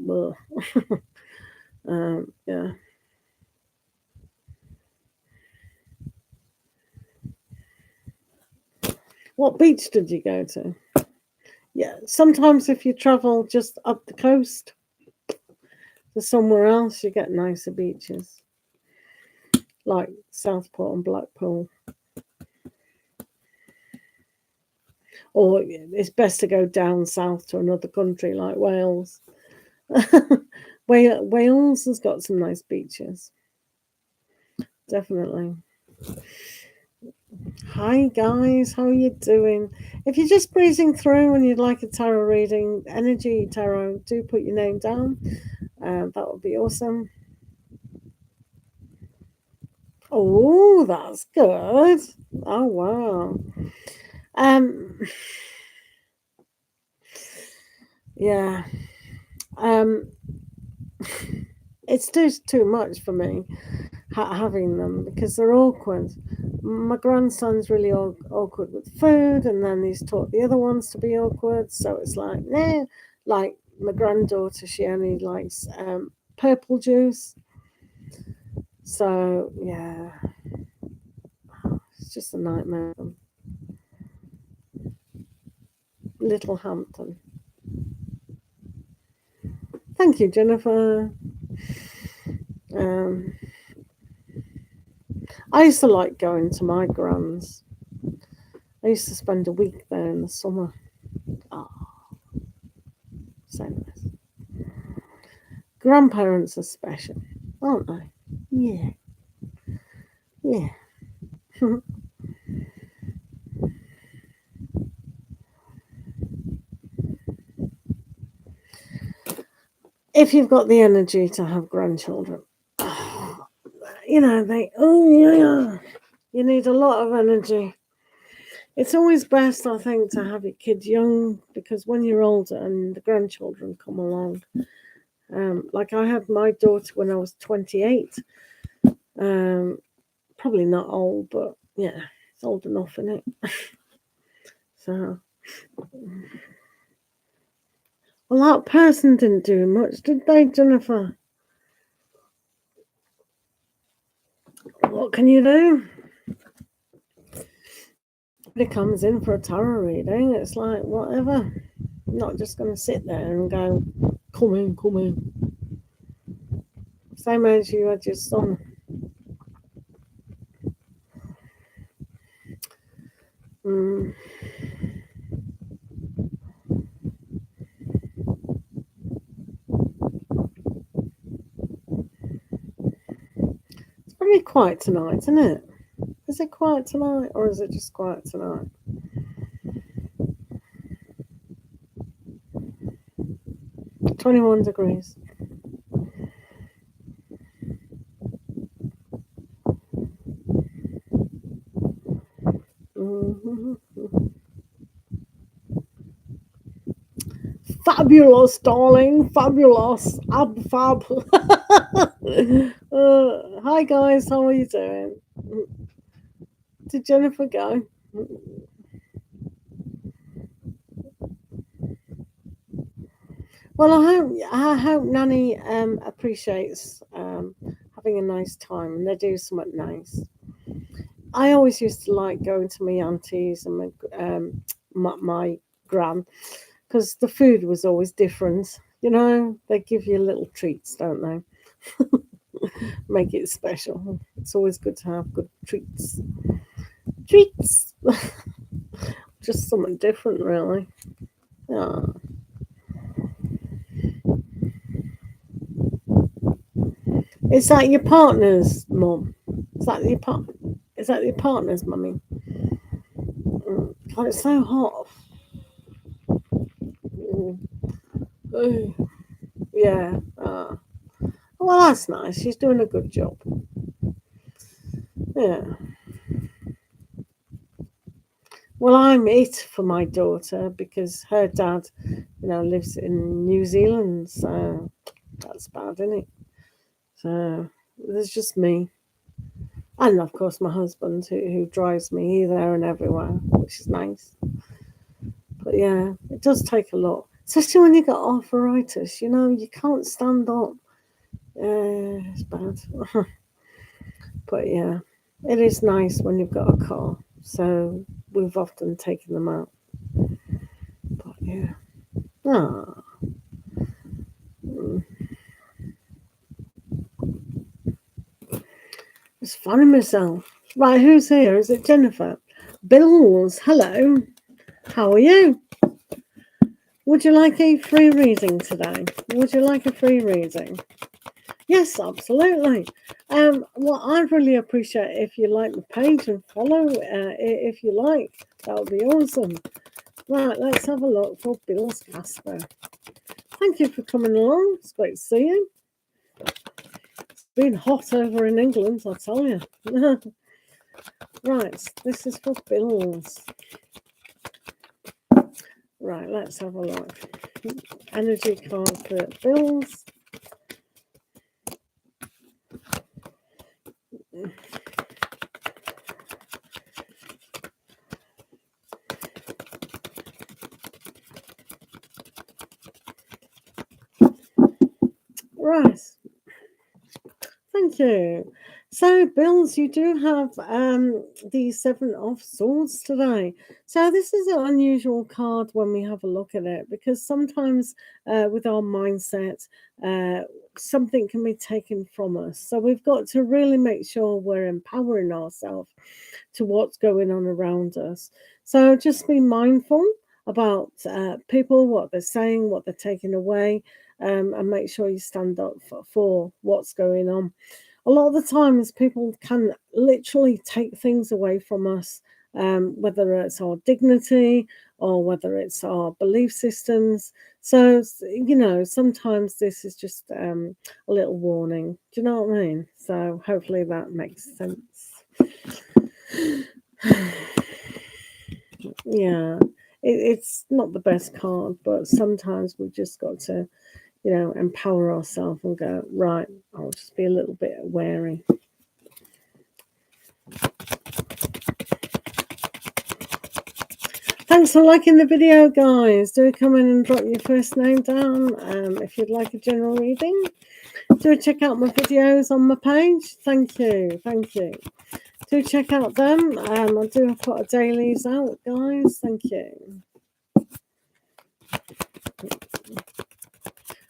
yeah. What beach did you go to? Yeah, sometimes if you travel just up the coast to somewhere else, you get nicer beaches like Southport and Blackpool. Or it's best to go down south to another country like Wales. Wales has got some nice beaches, definitely. Hi guys, how are you doing? If you're just breezing through and you'd like a tarot reading, energy tarot, do put your name down. That would be awesome. Oh, that's good. Oh wow. Um, yeah. Um, it's just too much for me having them because they're awkward. My grandson's really awkward with food, and then he's taught the other ones to be awkward. So it's like, nah. Like my granddaughter, she only likes purple juice. So yeah, it's just a nightmare. Little Hampton. Thank you, Jennifer. Um, I used to like going to my grand's. I used to spend a week there in the summer. Oh, so nice. Grandparents are special, aren't they? Yeah. Yeah. If you've got the energy to have grandchildren, you know, yeah, you need a lot of energy. It's always best, I think, to have your kids young because when you're older and the grandchildren come along, Like I had my daughter when I was 28. Probably not old, but yeah, it's old enough, isn't it? So, well, that person didn't do much, did they, Jennifer? What can you do? If it comes in for a tarot reading, it's like, whatever. I'm not just going to sit there and go, come in, come in. Same as you had your son. Mm. It's very quiet tonight, isn't it? Is it quiet tonight, or is it just quiet tonight? 21 degrees. Mm-hmm. Fabulous, darling. Fabulous. Fab. Hi, guys. How are you doing? Did Jennifer go? Well, I hope Nanny appreciates having a nice time and they do something nice. I always used to like going to my aunties and my gran, because the food was always different. You know, they give you little treats, don't they? Make it special. It's always good to have good treats. Treats! Just something different, really. Yeah. Is that your partner's mum? Is that your Is that your partner's mummy? God, it's so hot. Mm. Yeah. Well, that's nice. She's doing a good job. Yeah. Well, I'm it for my daughter because her dad, lives in New Zealand. So that's bad, isn't it? So there's just me. And of course, my husband who drives me here, there, and everywhere, which is nice. But yeah, it does take a lot, especially when you got arthritis. You can't stand up. It's bad. But yeah, it is nice when you've got a car. So we've often taken them out. But yeah. Ah. Mm. Just finding myself. Right, who's here? Is it Jennifer? Bills, hello. How are you? Would you like a free reading today? Would you like a free reading? Yes, absolutely. Well, I'd really appreciate if you like the page and follow if you like. That would be awesome. Right, let's have a look for Bill's Casper. Thank you for coming along. It's great to see you. It's been hot over in England, I tell you. Right, this is for Bill's. Right, let's have a look. Energy card for Bill's. Right. Thank you. So, Bills, you do have the Seven of Swords today. So, this is an unusual card when we have a look at it because sometimes with our mindset, something can be taken from us. So, we've got to really make sure we're empowering ourselves to what's going on around us. So, just be mindful about people, what they're saying, what they're taking away, and make sure you stand up for what's going on. A lot of the times, people can literally take things away from us, whether it's our dignity or whether it's our belief systems. So, sometimes this is just a little warning. Do you know what I mean? So, hopefully, that makes sense. Yeah, it's not the best card, but sometimes we've just got to empower ourselves and go, right, I'll just be a little bit wary. Thanks for liking the video, guys. Do come in and drop your first name down if you'd like a general reading. Do check out my videos on my page. Thank you. Do check out them. I do put a dailies out, guys. Thank you.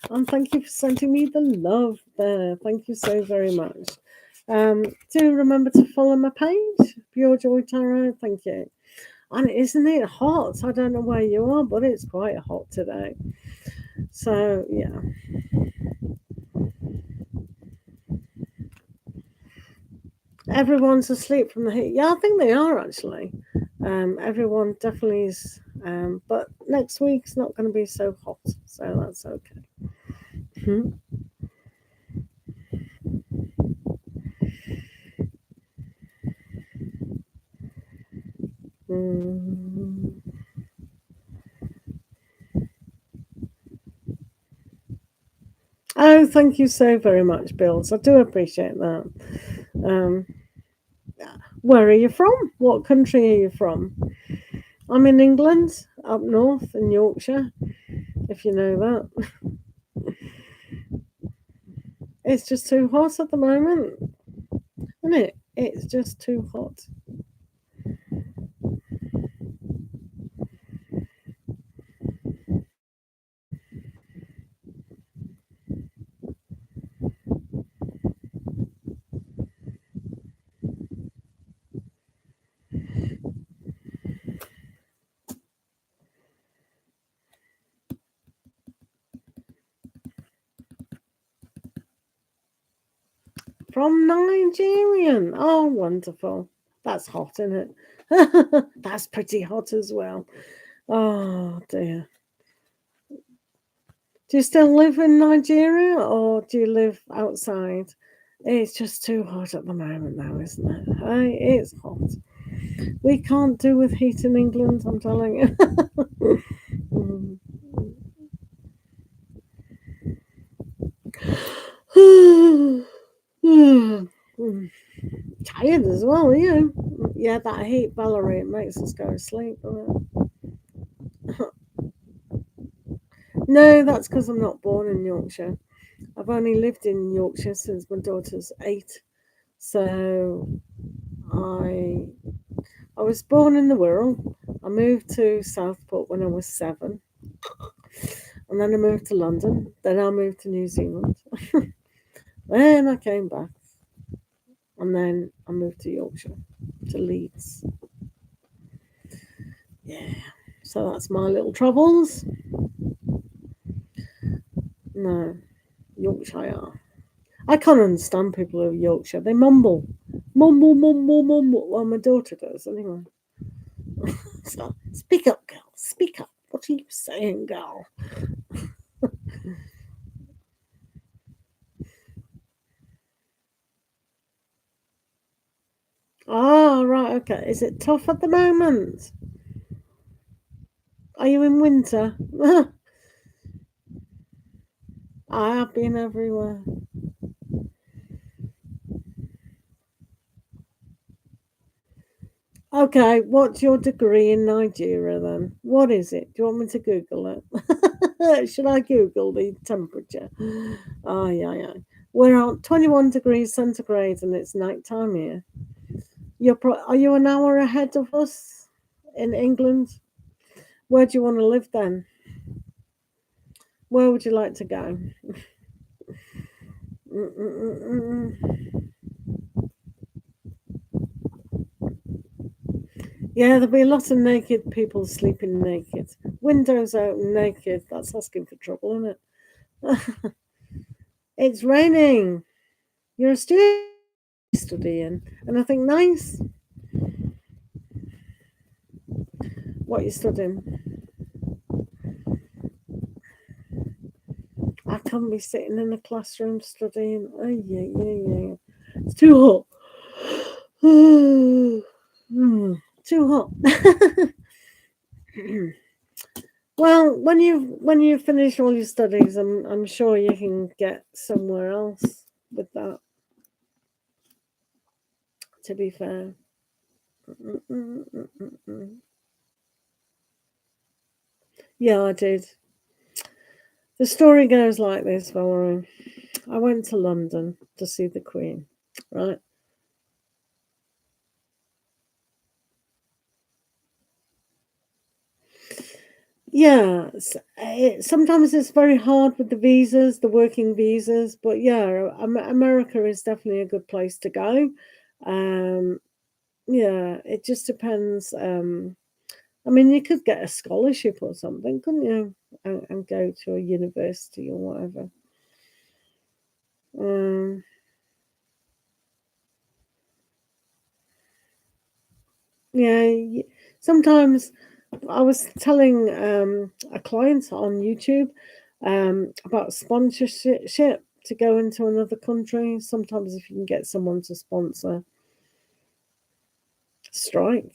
And thank you for sending me the love there. Thank you so very much. Do remember to follow my page, Pure Joy Tarot. Thank you. And isn't it hot? I don't know where you are, but it's quite hot today. So, yeah. Everyone's asleep from the heat. Yeah, I think they are actually. Everyone definitely is. But next week's not going to be so hot, so that's okay. Oh, thank you so very much, Bills. I do appreciate that. Where are you from? What country are you from? I'm in England, up north in Yorkshire, if you know that. It's just too hot at the moment, isn't it? It's just too hot. From Nigerian. Oh, wonderful. That's hot, isn't it? That's pretty hot as well. Oh, dear. Do you still live in Nigeria or do you live outside? It's just too hot at the moment now, isn't it? Hey, it's hot. We can't do with heat in England, I'm telling you. Tired as well, are you? Yeah, that heat, Valerie, it makes us go to sleep. No, that's because I'm not born in Yorkshire. I've only lived in Yorkshire since my daughter's 8. So I was born in the Wirral. I moved to Southport when I was 7. And then I moved to London. Then I moved to New Zealand. Then I came back. And then I moved to Yorkshire, to Leeds. Yeah. So that's my little troubles. No, Yorkshire. I can't understand people who are Yorkshire. They mumble. Mumble. Well, my daughter does, anyway. So, speak up, girl. Speak up. What are you saying, girl? Oh, right, okay. Is it tough at the moment? Are you in winter? I have been everywhere. Okay, what's your degree in Nigeria then? What is it? Do you want me to Google it? Should I Google the temperature? Oh, yeah. We're on 21 degrees centigrade and it's night time here. Are you an hour ahead of us in England? Where do you want to live then? Where would you like to go? Yeah, there'll be a lot of naked people sleeping naked. Windows open naked. That's asking for trouble, isn't it? It's raining. You're a student studying. And I think, nice. What are you studying? I can't be sitting in a classroom studying. Oh, yeah. It's too hot. Too hot. Well, when you finish all your studies, I'm sure you can get somewhere else with that. To be fair. Yeah, I did. The story goes like this, Valerie. I went to London to see the Queen, right? Yeah, sometimes it's very hard with the visas, the working visas, but yeah, America is definitely a good place to go. Um, yeah, it just depends. I mean, you could get a scholarship or something, couldn't you? And go to a university or whatever. Um, yeah, sometimes I was telling a client on YouTube about sponsorship to go into another country. Sometimes, if you can get someone to sponsor, strike.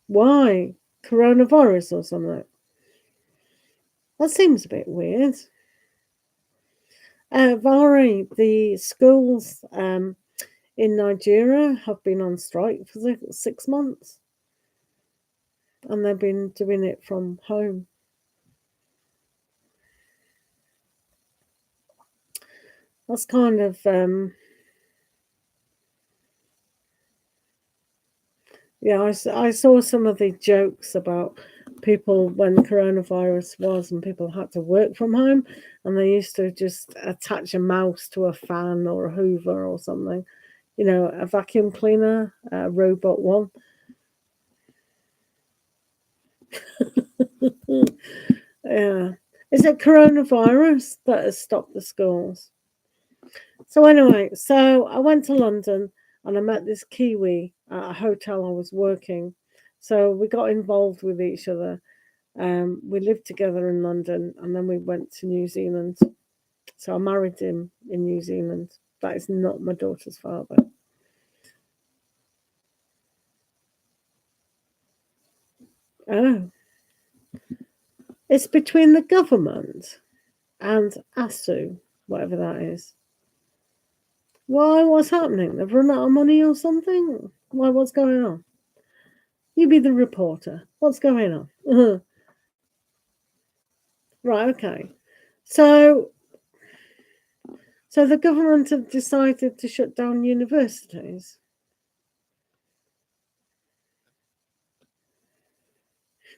Why? Coronavirus or something? That seems a bit weird. Valerie, the schools in Nigeria have been on strike for 6 months, and they've been doing it from home. That's kind of yeah. I saw some of the jokes about people when coronavirus was and people had to work from home, and they used to just attach a mouse to a fan or a Hoover or something. You know, a vacuum cleaner, a robot one. Yeah. Is it coronavirus that has stopped the schools? So anyway, so I went to London and I met this Kiwi at a hotel I was working. So we got involved with each other. We lived together in London and then we went to New Zealand. So I married him in New Zealand. That is not my daughter's father. Oh, it's between the government and ASU, whatever that is. Why? What's happening? They've run out of money or something? Why? What's going on? You be the reporter. What's going on? Right. Okay. So, so the government have decided to shut down universities.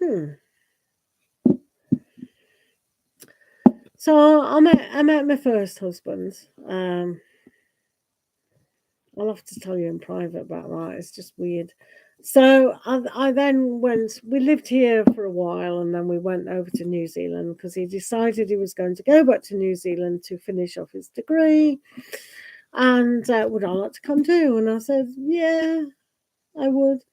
Hmm. So I met my first husband. I'll have to tell you in private about that. It's just weird. So I then went. We lived here for a while, and then we went over to New Zealand because he decided he was going to go back to New Zealand to finish off his degree. And would I like to come too? And I said, yeah, I would.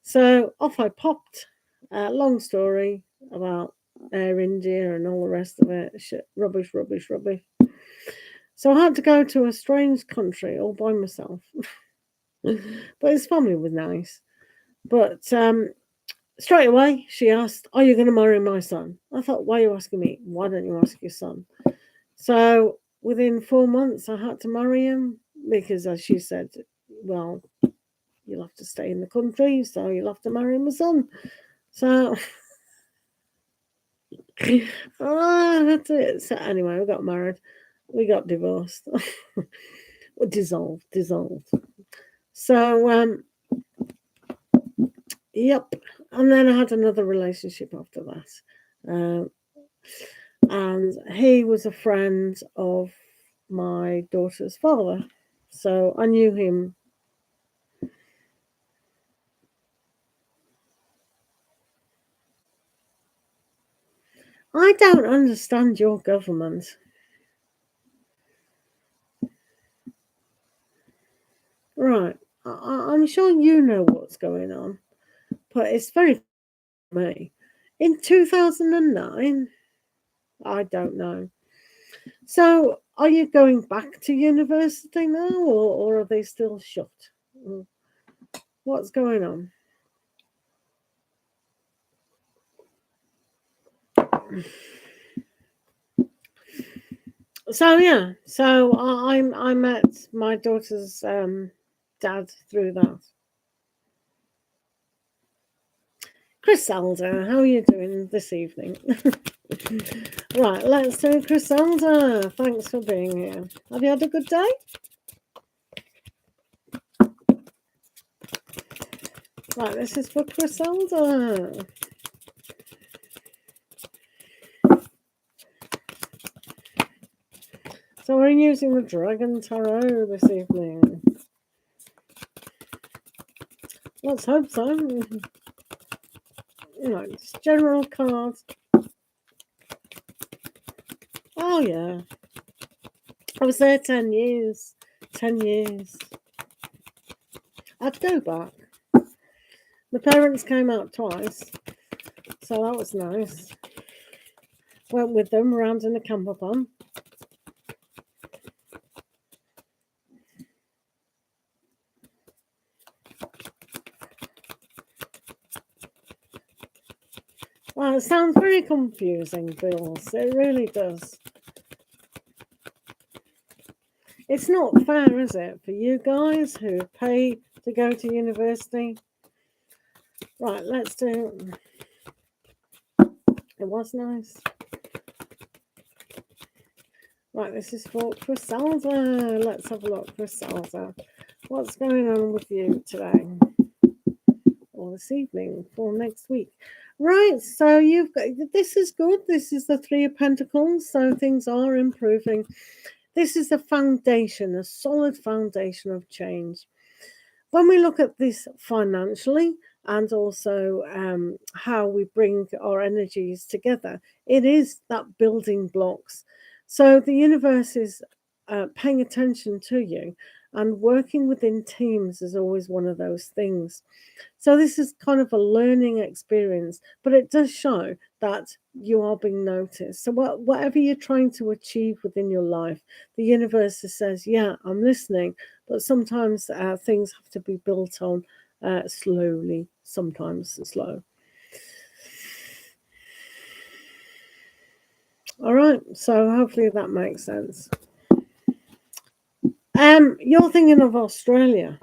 So off I popped. Long story about Air India and all the rest of it. Shit, rubbish, rubbish, rubbish. So I had to go to a strange country all by myself. But his family was nice. But straight away, she asked, are you going to marry my son? I thought, why are you asking me? Why don't you ask your son? So within 4 months, I had to marry him because, as she said, well, you'll have to stay in the country, so you'll have to marry my son. So, that's it. So, anyway, we got married. We got divorced. Dissolved. So, yep. And then I had another relationship after that. And he was a friend of my daughter's father. So I knew him. I don't understand your government. Right. I'm sure you know what's going on, but it's very me. In 2009, I don't know. So, are you going back to university now, or are they still shut? What's going on? So yeah, so I met my daughter's dad through that. Griselda, how are you doing this evening? Right, let's do Griselda. Thanks for being here. Have you had a good day? Right, this is for Griselda. So we're using the Dragon Tarot this evening. Let's hope so. Right, it's general cards. Oh yeah. I was there 10 years. 10 years. I'd go back. The parents came out twice, so that was nice. Went with them around in a camper van. Well, it sounds very confusing, Bills. It really does. It's not fair, is it, for you guys who pay to go to university? Right, let's do... It was nice. Right, this is for Griselda. Let's have a look, Griselda. What's going on with you today? Or this evening, for next week? Right, so you've got... This is good. This is the Three of Pentacles, so things are improving. This is the foundation, a solid foundation of change. When we look at this financially and also how we bring our energies together, it is that building blocks. So the universe is paying attention to you, and working within teams is always one of those things. So this is kind of a learning experience, but it does show that you are being noticed. So whatever you're trying to achieve within your life, the universe says, yeah, I'm listening, but sometimes things have to be built on slowly, sometimes slow. All right, so hopefully that makes sense. You're thinking of Australia.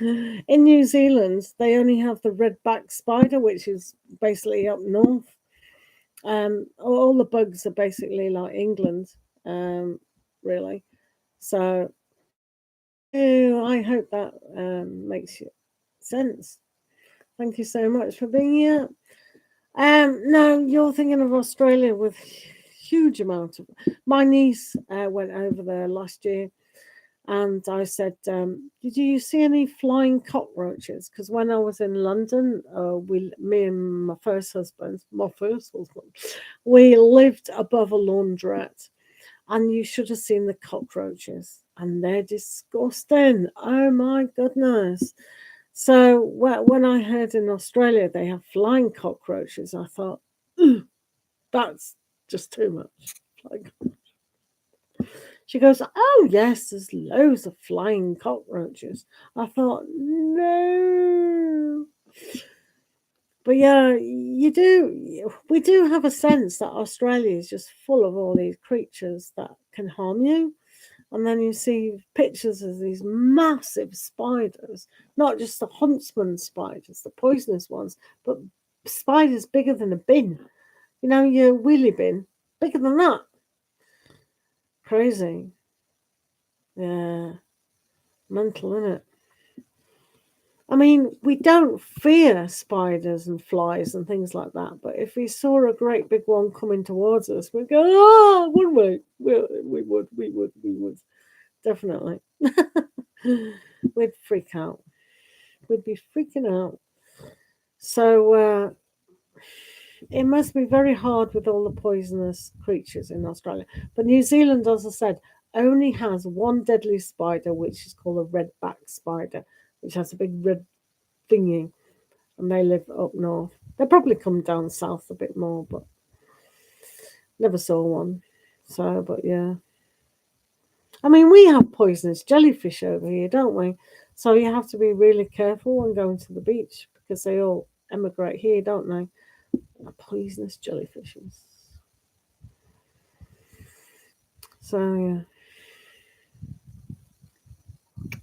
In New Zealand, they only have the red-backed spider, which is basically up north. All the bugs are basically like England, really. So, I hope that makes sense. Thank you so much for being here. No, you're thinking of Australia with huge amount of... My niece went over there last year. And I said, did you see any flying cockroaches? Because when I was in London, me and my first husband, we lived above a laundrette. And you should have seen the cockroaches. And they're disgusting. Oh, my goodness. So when I heard in Australia they have flying cockroaches, I thought, that's just too much. She goes, oh, yes, there's loads of flying cockroaches. I thought, no. But yeah, we do have a sense that Australia is just full of all these creatures that can harm you. And then you see pictures of these massive spiders, not just the huntsman spiders, the poisonous ones, but spiders bigger than a bin. You know, your wheelie bin, bigger than that. Crazy. Yeah. Mental, isn't it? I mean, we don't fear spiders and flies and things like that, but if we saw a great big one coming towards us, we'd go, oh, wouldn't we? We would. Definitely. We'd freak out. We'd be freaking out. So it must be very hard with all the poisonous creatures in Australia. But New Zealand, as I said, only has one deadly spider, which is called a red-backed spider, which has a big red thingy, and they live up north. They probably come down south a bit more, but never saw one. So, but yeah. I mean, we have poisonous jellyfish over here, don't we? So you have to be really careful when going to the beach because they all emigrate here, don't they? are poisonous jellyfishes. So yeah,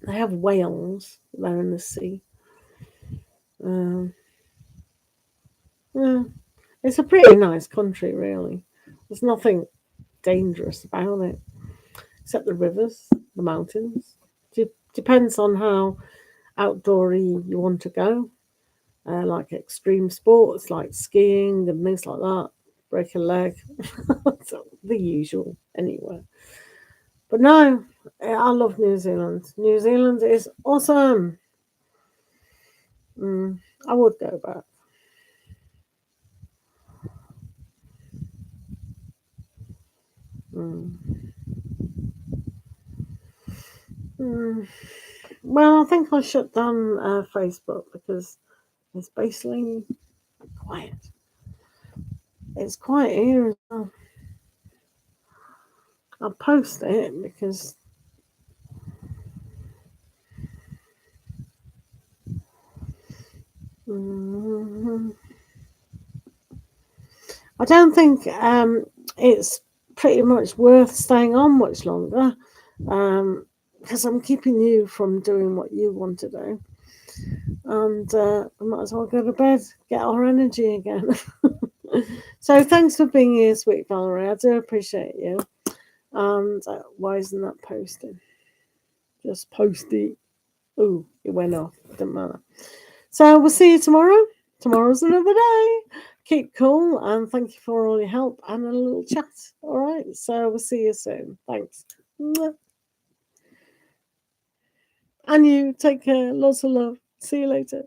they have whales there in the sea. Yeah, it's a pretty nice country, really. There's nothing dangerous about it, except the rivers, the mountains. Depends on how outdoory you want to go. Like extreme sports, like skiing and things like that. Break a leg, so the usual anyway. But no, I love New Zealand. New Zealand is awesome. I would go back. Mm. Well, I think I shut down Facebook because it's basically quiet. It's quiet here as well. I'll post it because mm, I don't think it's pretty much worth staying on much longer because I'm keeping you from doing what you want to do. And I might as well go to bed, get our energy again. So thanks for being here, sweet Valerie. I do appreciate you. And why isn't that posting? Just post it. Ooh, it went off. Doesn't matter. So we'll see you tomorrow. Tomorrow's another day. Keep cool and thank you for all your help and a little chat. All right. So we'll see you soon. Thanks. Mwah. And you take care. Lots of love. See you later.